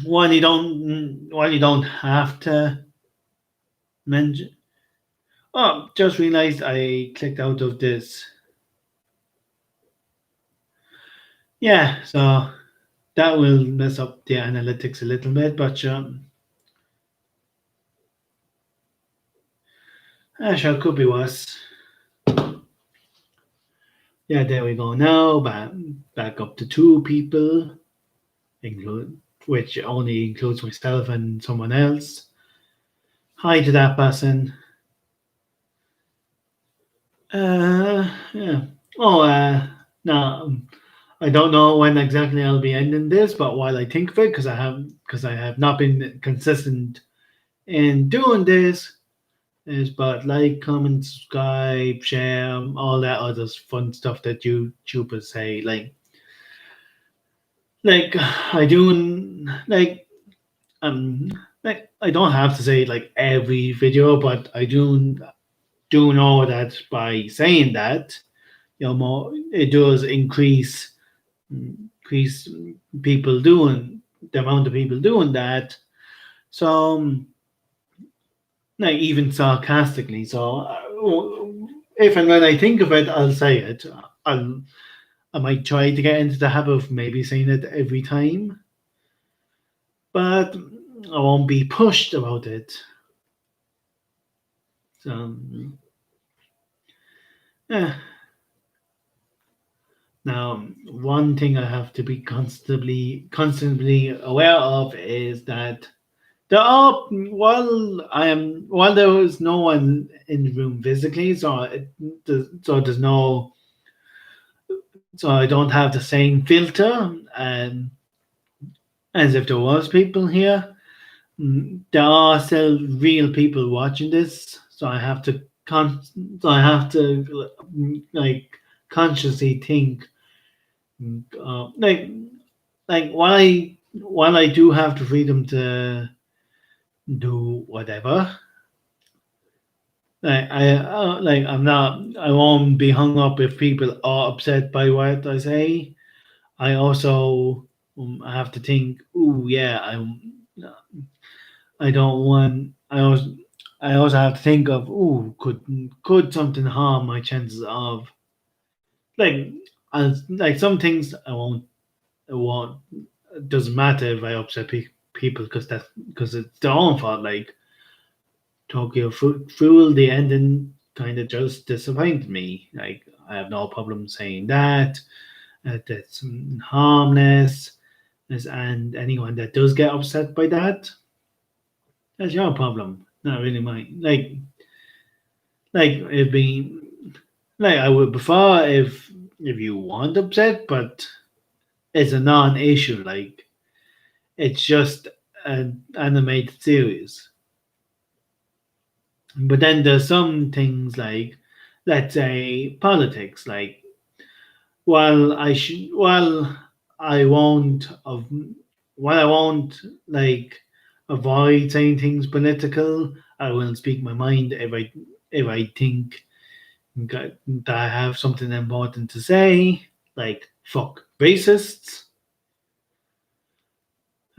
while you don't have to mention. Oh, just realized I clicked out of this. Yeah, so that will mess up the analytics a little bit, but sure, could be worse. Yeah, there we go. Now back up to two people, include which only includes myself and someone else. Hi to that person. Yeah. Oh, no, I don't know when exactly I'll be ending this, but while I think of it, because I have not been consistent in doing this, is but like, comment, subscribe, share, all that other fun stuff that YouTubers say. Like I do, like I don't have to say like every video, but I do know that by saying that, more it does increase people doing the amount of people doing that. So like even sarcastically. So if and when I think of it, I'll say it. I might try to get into the habit of maybe saying it every time, but I won't be pushed about it. So yeah. Now, one thing I have to be constantly aware of is that while there is no one in the room physically, there's no, so I don't have the same filter and as if there was people here. There are still real people watching this, so I have to like consciously think, like while I do have the freedom to do whatever. I won't be hung up if people are upset by what I say. I also have to think. Oh yeah, I don't want. I also have to think of. Oh, could something harm my chances of like like some things I won't. It doesn't matter if I upset people because it's their own fault. Like Tokyo Fool, the ending kind of just disappointed me. Like I have no problem saying that. That's harmless. And anyone that does get upset by that, that's your problem, not really mine. Like it'd be like I would prefer if you want upset, but it's a non-issue. Like it's just an animated series. But then there's some things like, let's say, politics. Like, while I won't of, while I won't like avoid saying things political, I will speak my mind if I think that I have something important to say, like fuck racists.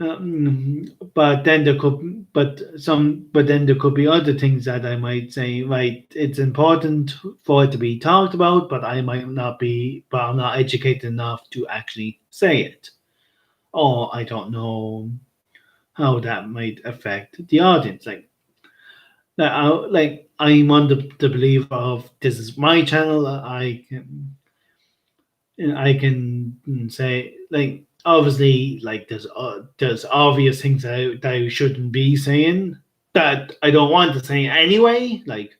But then there could be other things that I might say. Right, it's important for it to be talked about, but I'm not educated enough to actually say it, or I don't know how that might affect the audience. I'm on the belief of this is my channel. I can say like obviously like there's obvious things that I shouldn't be saying that I don't want to say anyway. Like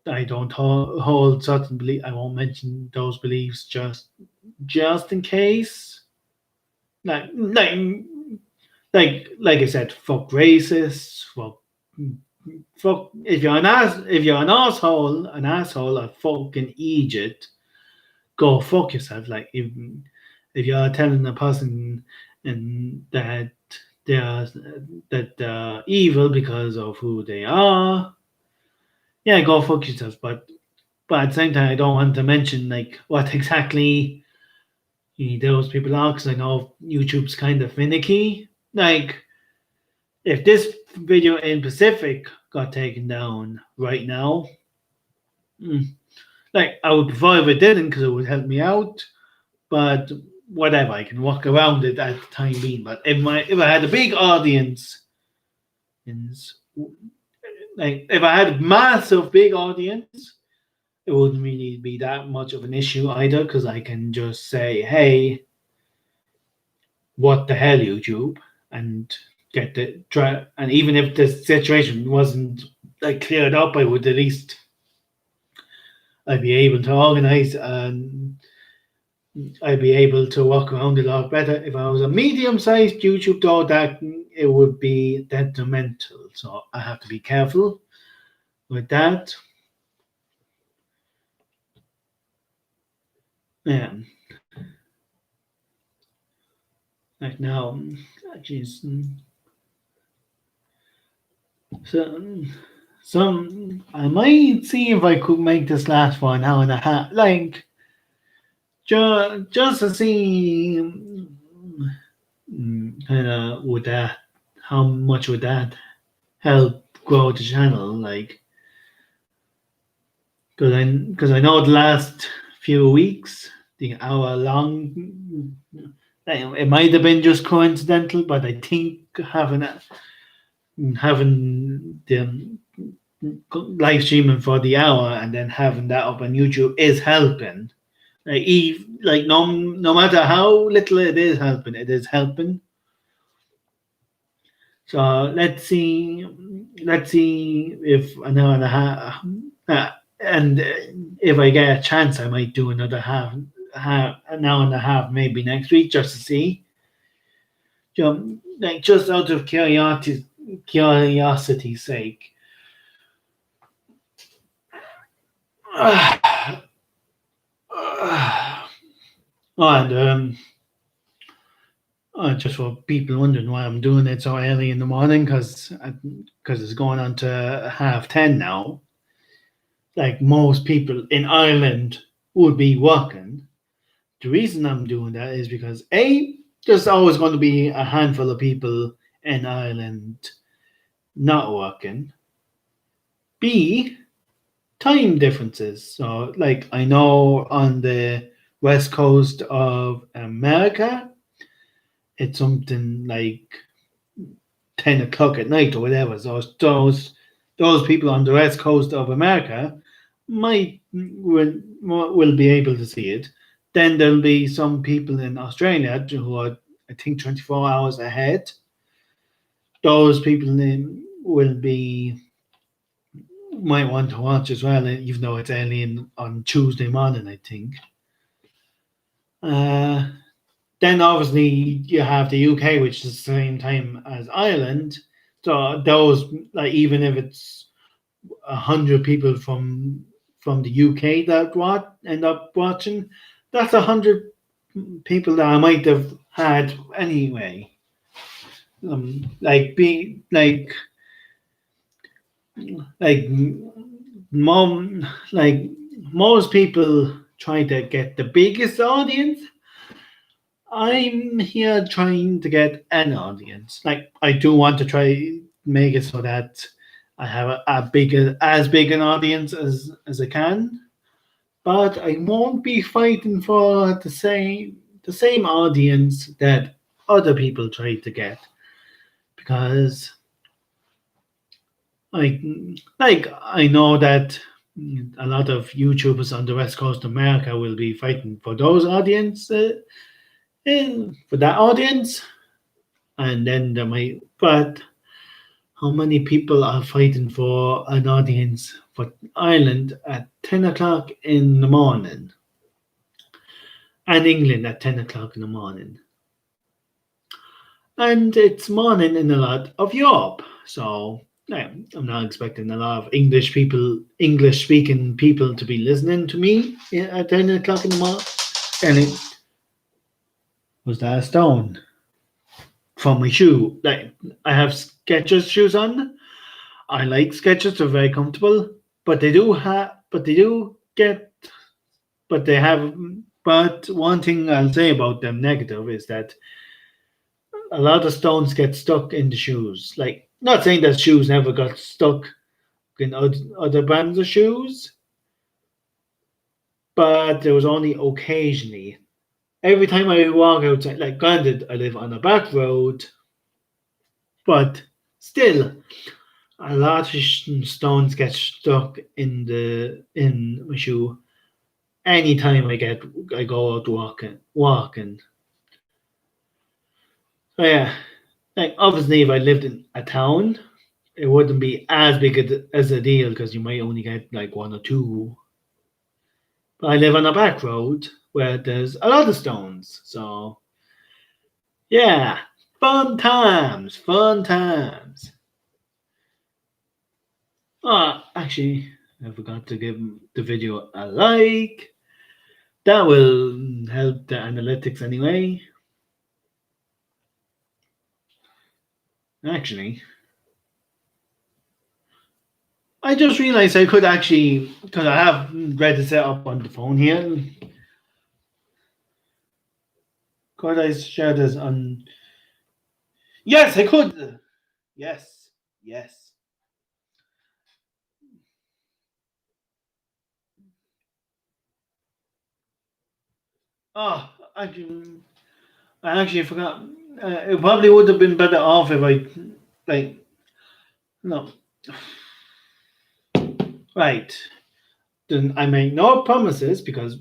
I don't hold certain belief. I won't mention those beliefs just in case. Like like like I said, fuck racists. Fuck if you're an asshole, a fucking idiot, go fuck yourself. Like if you're telling a person and they are that they're evil because of who they are, yeah, go fuck yourself. But at the same time, I don't want to mention like what exactly those people are because I know YouTube's kind of finicky. Like if this video in Pacific got taken down right now, mm, like I would prefer if it didn't because it would help me out. But whatever, I can walk around it at the time being. But if I had a big audience, like if I had a massive big audience, it wouldn't really be that much of an issue either because I can just say, "Hey, what the hell, YouTube?" and get the try. And even if the situation wasn't like cleared up, I would at least I'd be able to organize and I'd be able to walk around a lot better. If I was a medium-sized YouTube, though, that it would be detrimental. So I have to be careful with that. Yeah, like now, jeez. So, I might see if I could make this last for an hour and a half. Like just to see, kind of would that how much would that help grow the channel? Like because I know the last few weeks, the hour long, it might have been just coincidental, but I think having the live streaming for the hour and then having that up on YouTube is helping. Like no matter how little it is helping, it is helping. So let's see if an hour and a half, and if I get a chance, I might do another an hour and a half, maybe next week, just to see. Like just out of curiosity's sake. And just for people wondering why I'm doing it so early in the morning, because it's going on to 10:30 now. Like most people in Ireland would be working. The reason I'm doing that is because there's always going to be a handful of people in Ireland not working. B, time differences. So, like, I know on the west coast of America, it's something like 10 o'clock at night or whatever. So those people on the west coast of America might will be able to see it. Then there'll be some people in Australia who are, I think, 24 hours ahead. Those people will be might want to watch as well, even though it's early on Tuesday morning, I think. Uh, then obviously you have the UK, which is the same time as Ireland. So those, like, even if it's 100 people from the UK that end up watching, that's 100 people that I might have had anyway. Like be like mom like most people try to get the biggest audience. I'm here trying to get an audience. Like, I do want to try make it so that I have a bigger as big an audience as I can, but I won't be fighting for the same audience that other people try to get, because like I know that a lot of YouTubers on the west coast of America will be fighting for those audience, for that audience, and then there might. But how many people are fighting for an audience for Ireland at 10 o'clock in the morning, and England at 10 o'clock in the morning? And it's morning in a lot of Europe. So yeah, I'm not expecting a lot of English speaking people to be listening to me at 10 o'clock in the morning. And it was that a stone from my shoe. Like, I have Skechers shoes on. I like Skechers, they're very comfortable, but they do get, but they have, but one thing I'll say about them negative is that a lot of stones get stuck in the shoes. Like, not saying that shoes never got stuck in other brands of shoes, but there was only occasionally. Every time I walk outside, like, granted, I live on a back road, but still, a lot of stones get stuck in my shoe. Anytime I go out walking. So yeah, like, obviously, if I lived in a town, it wouldn't be as big as a deal because you might only get like one or two. But I live on a back road where there's a lot of stones. So yeah, fun times, fun times. Actually, I forgot to give the video a like. That will help the analytics anyway. Actually, I just realized I could actually, because I have Reddit set up on the phone here. Could I share this on? Yes, I could. Yes, yes. Oh, I actually forgot. It probably would have been better off if I, like, no, right. Then I make no promises because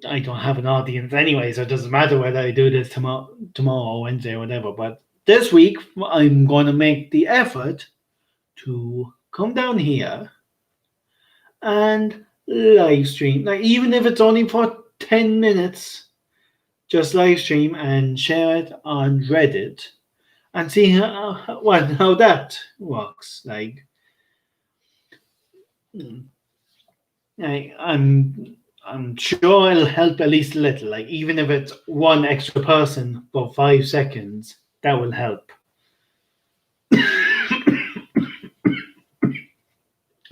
I don't have an audience anyway, so it doesn't matter whether I do this tomorrow or Wednesday or whatever. But this week, I'm going to make the effort to come down here and live stream. Like, even if it's only for 10 minutes, just live stream and share it on Reddit and see how that works. Mm, I'm sure it'll help at least a little. Like, even if it's one extra person for 5 seconds, that will help.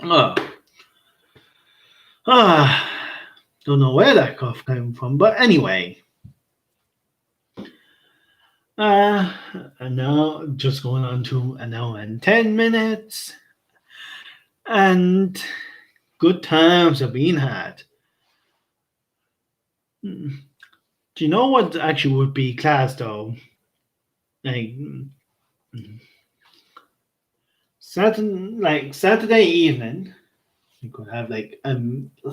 oh, ah, don't know where that cough came from, but anyway. Uh, and now just going on to an hour and 10 minutes, and good times are being had. Do you know what actually would be class though? Like, Saturday evening. I could have like a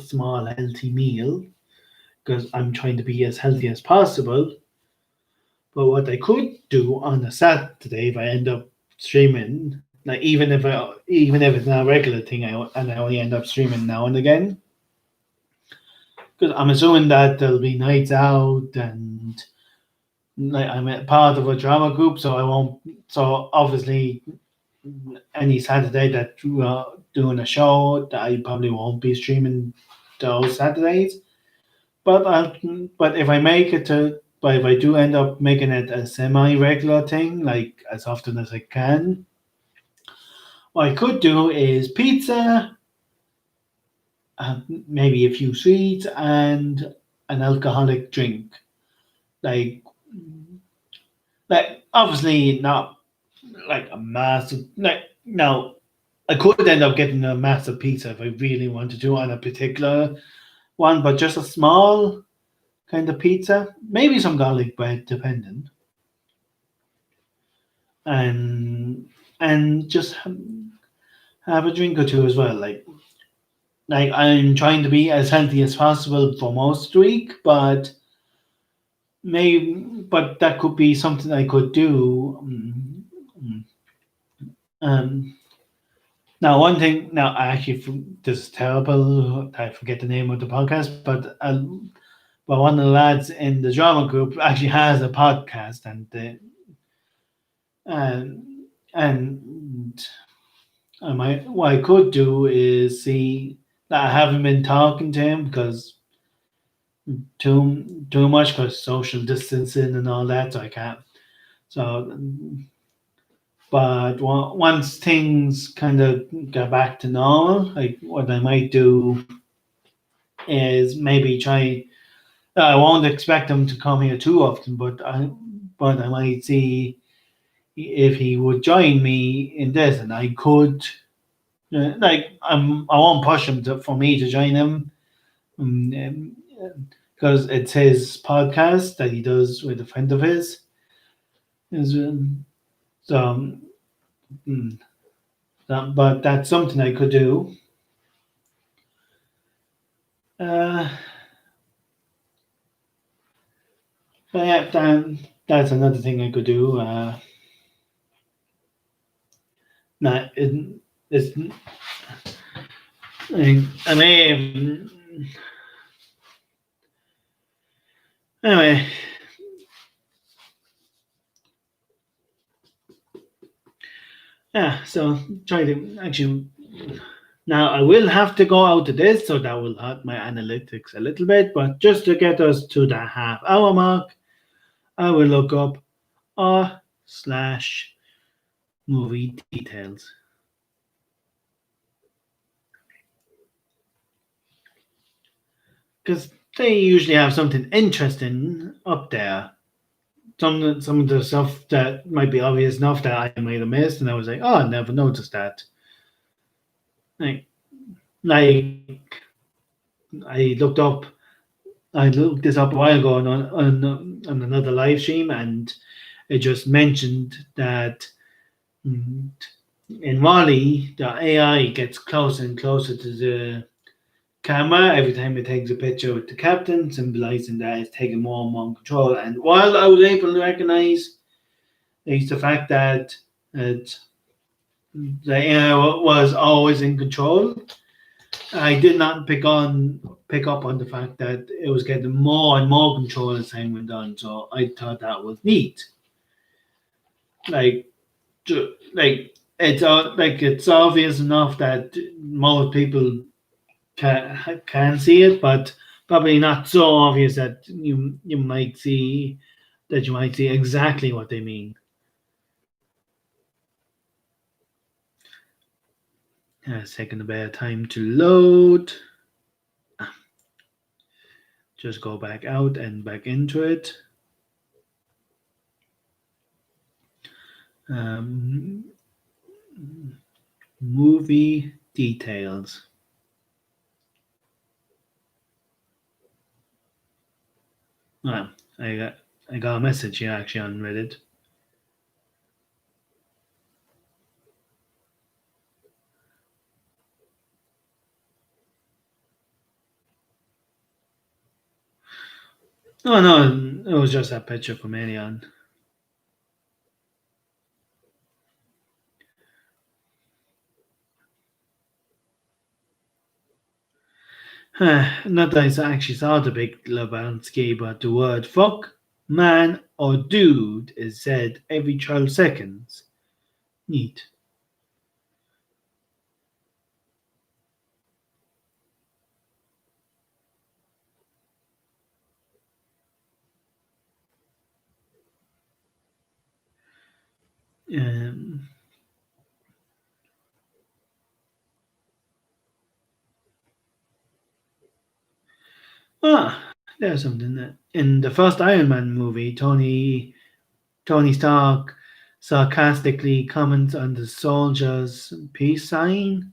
small healthy meal because I'm trying to be as healthy as possible. But what I could do on a Saturday if I end up streaming, like even if it's not a regular thing, and I only end up streaming now and again, because I'm assuming that there'll be nights out and like I'm a part of a drama group, so I won't. So obviously, any Saturday that we're doing a show, that I probably won't be streaming those Saturdays. But but if I make it to, but if I do end up making it a semi-regular thing, like as often as I can, what I could do is pizza, maybe a few sweets, and an alcoholic drink. Like, like obviously not like a massive. Like now, I could end up getting a massive pizza if I really wanted to on a particular one, but just a small kind of pizza, maybe some garlic bread, depending, and just have a drink or two as well. Like I'm trying to be as healthy as possible for most of the week, but but that could be something I could do. Um, Now, one thing. Now, I actually this is terrible. I forget the name of the podcast, but one of the lads in the drama group actually has a podcast, and and I might what I could do is see that I haven't been talking to him because too much because social distancing and all that, so I can't. So, but once things kind of get back to normal, like what I might do is maybe try. I won't expect him to come here too often, but I might see if he would join me in this, and I could. Like I won't push him for me to join him, um, because it's his podcast that he does with a friend of his. Is so, mm, but that's something I could do. Uh, so yeah, that's another thing I could do. Not it's I mean, anyway, yeah. So try to actually. Now I will have to go out to this, so that will hurt my analytics a little bit. But just to get us to the half-hour mark, I will look up r slash movie details because they usually have something interesting up there. Some of the stuff that might be obvious enough that I might have missed, and I was like, oh, I never noticed that. Like, like I looked up I looked this up a while ago on another live stream, and it just mentioned that mm, in Wally, the AI gets closer and closer to the camera every time it takes a picture with the captain, symbolizing that it's taking more and more control. And while I was able to recognize is the fact that it, the AI was always in control, I did not pick up on the fact that it was getting more and more control as time went on. So I thought that was neat. Like, like it's obvious enough that most people can see it, but probably not so obvious that you might see exactly what they mean. It's taking a bit of time to load. Just go back out and back into it. Um, movie details. Well, I got a message here actually on Reddit. Oh no, it was just a picture from Alien. Not that I actually saw the Big Lebowski, but the word fuck, man, or dude is said every 12 seconds. Neat. Um, there's something that in the first Iron Man movie, Tony Stark sarcastically comments on the soldier's peace sign.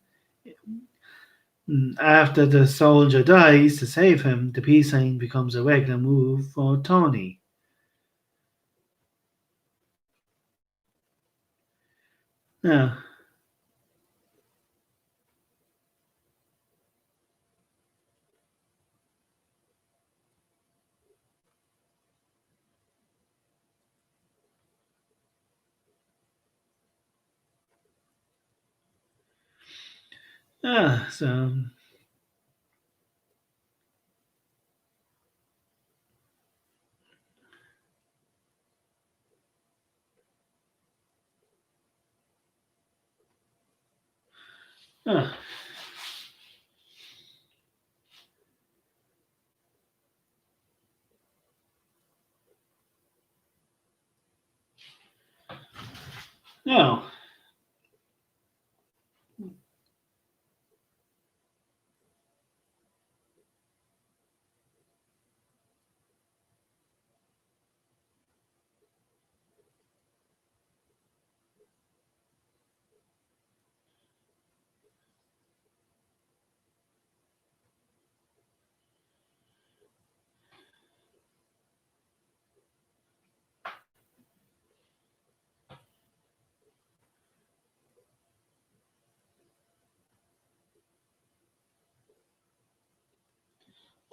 After the soldier dies to save him, the peace sign becomes a regular move for Tony. Yeah. So uh, no,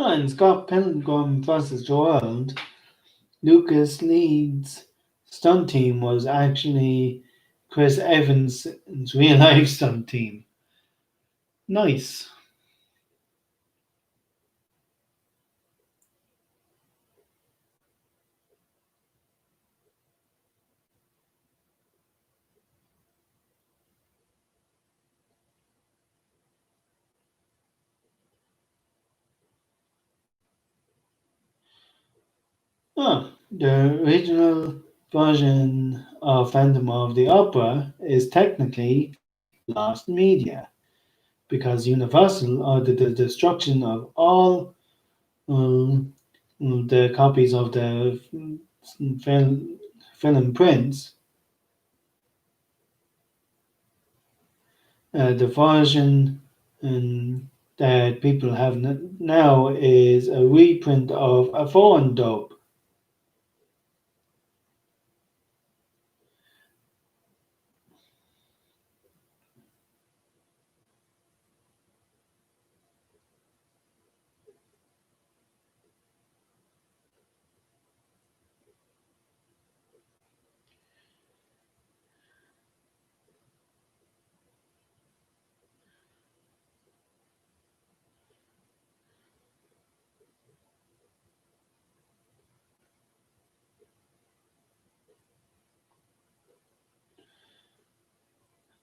in Scott Pilgrim vs. the World, Lucas Leeds' stunt team was actually Chris Evans' real life stunt team. Nice. The original version of Phantom of the Opera is technically lost media because Universal ordered the destruction of all the copies of the film, film prints. The version that people have now is a reprint of a foreign dub.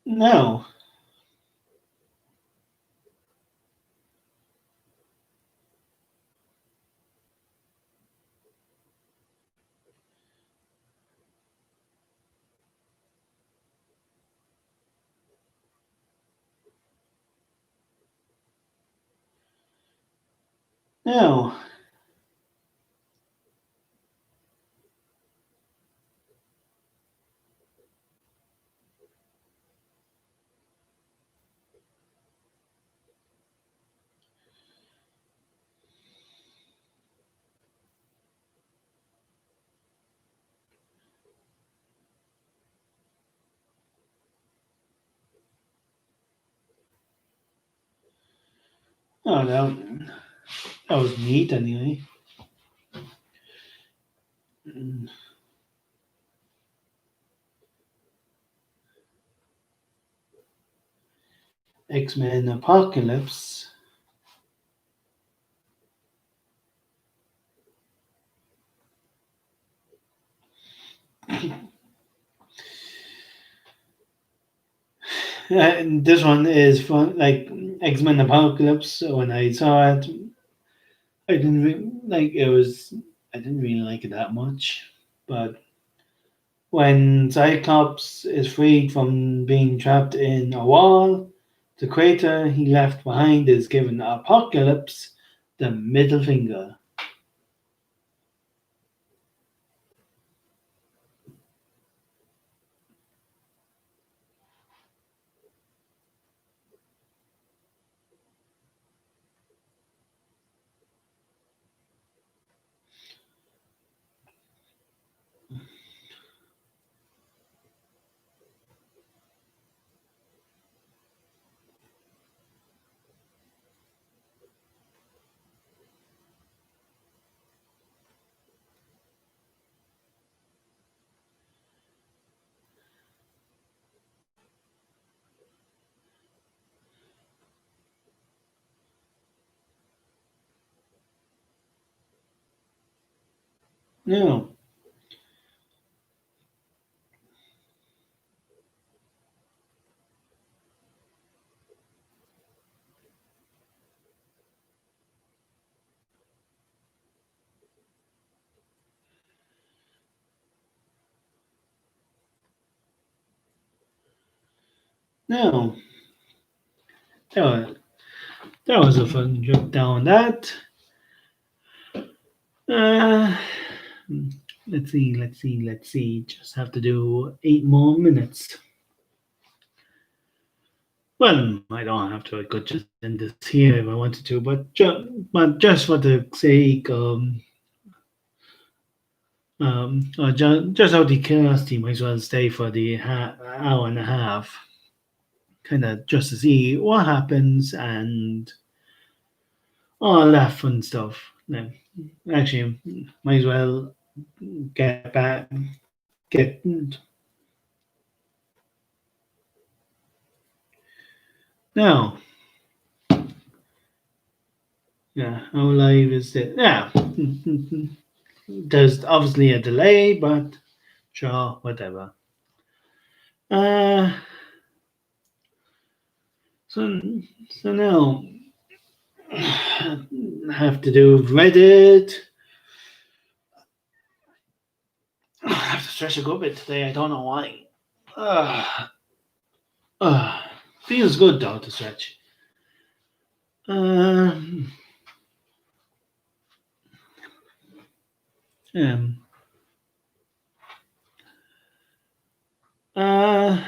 Now, now, oh, that was neat anyway. X-Men Apocalypse. And this one is fun, like X-Men Apocalypse. When I saw it, I didn't like it was. I didn't really like it that much, but when Cyclops is freed from being trapped in a wall, the crater he left behind is given Apocalypse the middle finger. No, no, that was, that was a fun trip down that. Uh, let's see. Just have to do 8 more minutes. Well, I don't have to. I could just end this here if I wanted to, but just for the sake, just out of curiosity, might as well stay for the hour and a half, kind of just to see what happens and all that fun stuff. Then, actually, might as well get back, get now. Yeah, how live is it? Yeah, there's obviously a delay, but sure, whatever. Uh, so so now I have to do Reddit. I have to stretch a good bit today. I don't know why. Uh, uh, feels good though to stretch. Um, um, uh,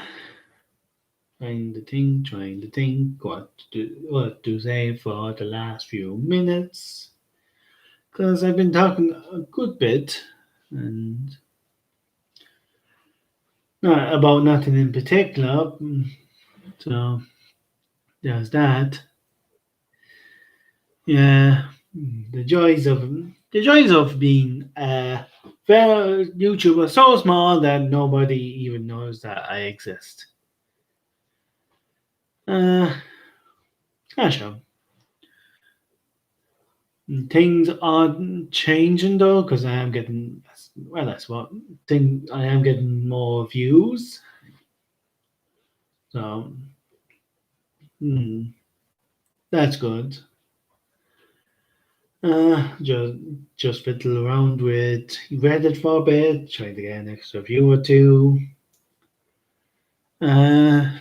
trying to think what to say for the last few minutes. Because I've been talking a good bit and not about nothing in particular. So there's that. Yeah, the joys of being a well YouTuber so small that nobody even knows that I exist. Uh, sure. Things are changing though, because I am getting well. That's what thing. I am getting more views, so hmm, that's good. Just fiddle around with Reddit for a bit, try to get an extra view or two. Uh,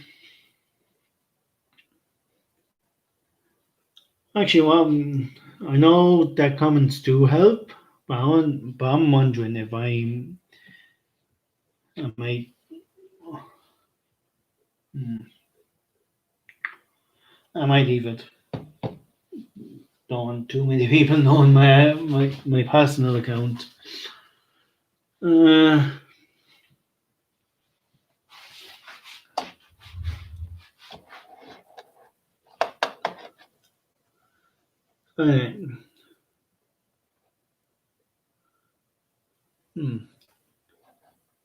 actually, I know that comments do help, but I'm wondering if I might, hmm, I might leave it. Don't want too many people knowing my personal account. Uh, uh,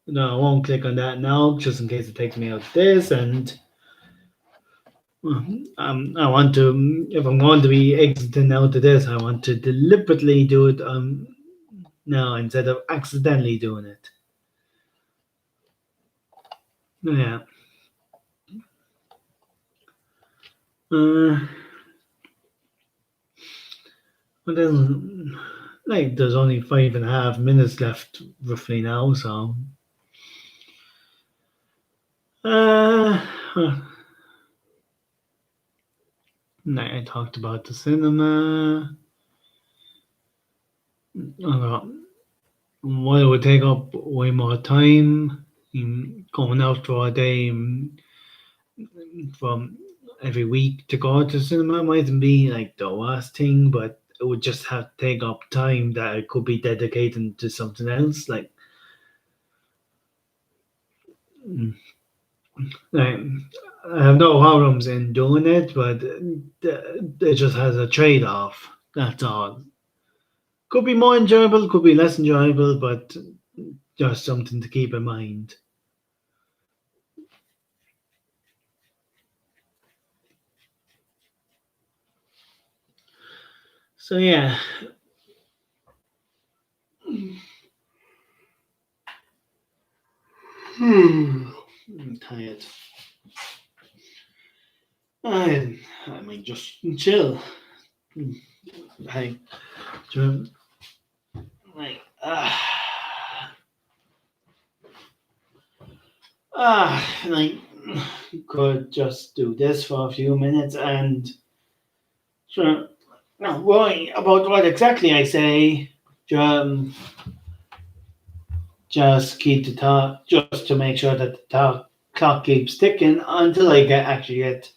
No, I won't click on that now, just in case it takes me out of this. And I want to, if I'm going to be exiting out of this, I want to deliberately do it now instead of accidentally doing it. Yeah. Uh, but then, like, there's only 5.5 minutes left, roughly now. So, uh, I talked about the cinema. Uh, Why it would take up way more time in going out for a day from every week to go to cinema mightn't be like the worst thing, but it would just have to take up time that it could be dedicated to something else. Mm, like I have no problems in doing it, but it just has a trade off. That's all. Could be more enjoyable, could be less enjoyable, but just something to keep in mind. So yeah, I'm tired. I mean, just chill. Like, ju- like, like, could just do this for a few minutes and sure, not worry about what exactly I say. Um, just keep the talk, just to make sure that the clock keeps ticking until I get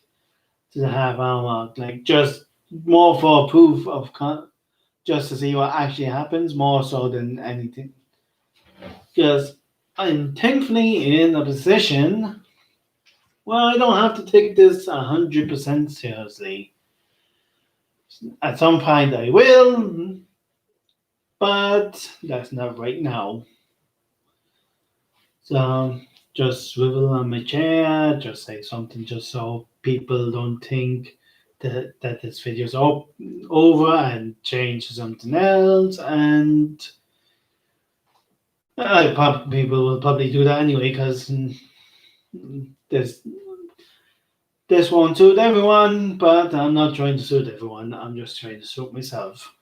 to the half hour mark. Like, just more for proof of just to see what actually happens, more so than anything. Because I'm thankfully in a position where I don't have to take this 100% seriously. At some point I will, but that's not right now. So just swivel on my chair, just say something just so people don't think that this video's over and change to something else. And people will probably do that anyway because this this won't suit everyone, but I'm not trying to suit everyone. I'm just trying to suit myself.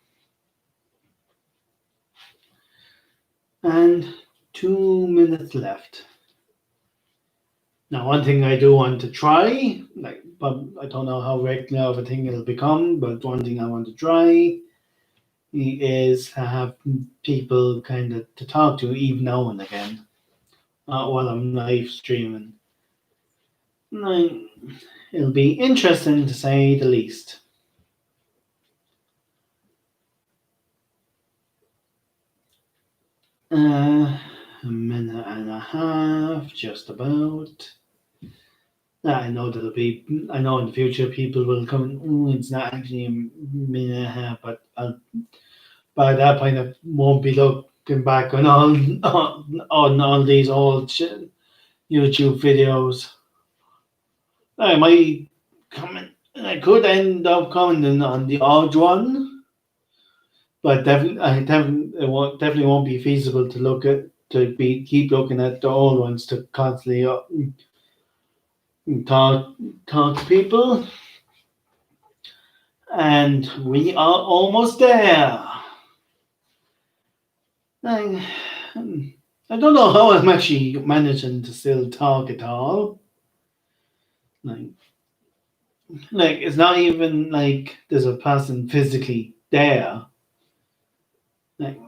And 2 minutes left. Now, one thing I do want to try, like, but I don't know how regular of a thing it'll become, but one thing I want to try is to have people kind of to talk to even now and again while I'm live streaming. Like, it'll be interesting to say the least. A minute and a half, just about. I know there'll be. I know in the future people will come. Oh, it's not actually a minute and a half, but by that point I won't be looking back on all on all these old YouTube videos. I might comment. I could end up commenting on the odd one, but definitely won't be feasible to look at to be keep looking at the old ones to constantly talk to people. And we are almost there. I, I don't know how I'm actually managing to still talk at all. Like, like it's not even like there's a person physically there. Like,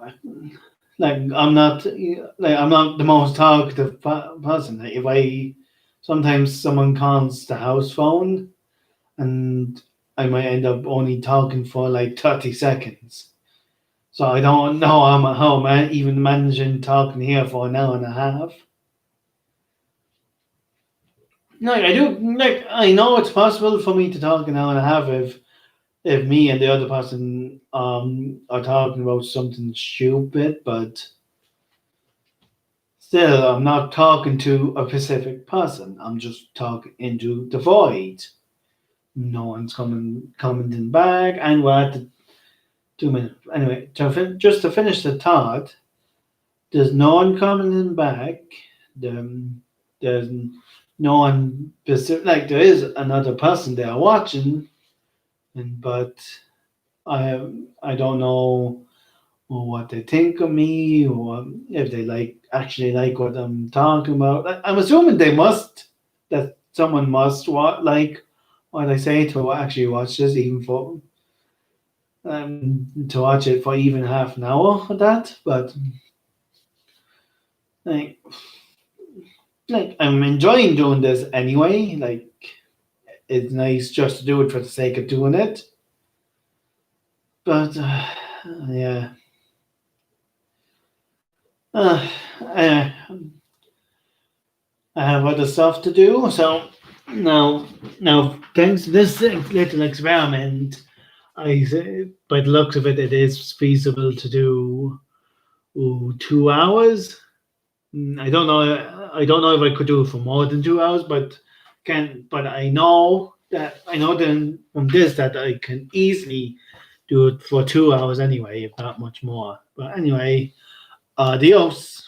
I'm not the most talkative person. Like, if I sometimes someone calls the house phone, and I might end up only talking for like 30 seconds. So I don't know how am even managing talking here for an hour and a half. Like I do, like I know it's possible for me to talk an hour and a half if me and the other person are talking about something stupid, but Still, I'm not talking to a specific person. I'm just talking into the void. No one's commenting back, and we're at the 2 minutes. Anyway, just to finish the thought, there's no one commenting back. The, there's no one specific. Like there is another person there watching, but I don't know what they think of me or if they actually like what I'm talking about. I'm assuming they must that someone must like what I say to actually watch this, even for to watch it for even half an hour of that. But like, I'm enjoying doing this anyway. Like it's nice just to do it for the sake of doing it. But yeah. Uh, uh, I have other stuff to do. So now, thanks to this little experiment, by the looks of it, it is feasible to do 2 hours. I don't know. I don't know if I could do it for more than 2 hours, but can. But I know then from this that I can easily do it for 2 hours anyway, if not much more. But anyway, adios.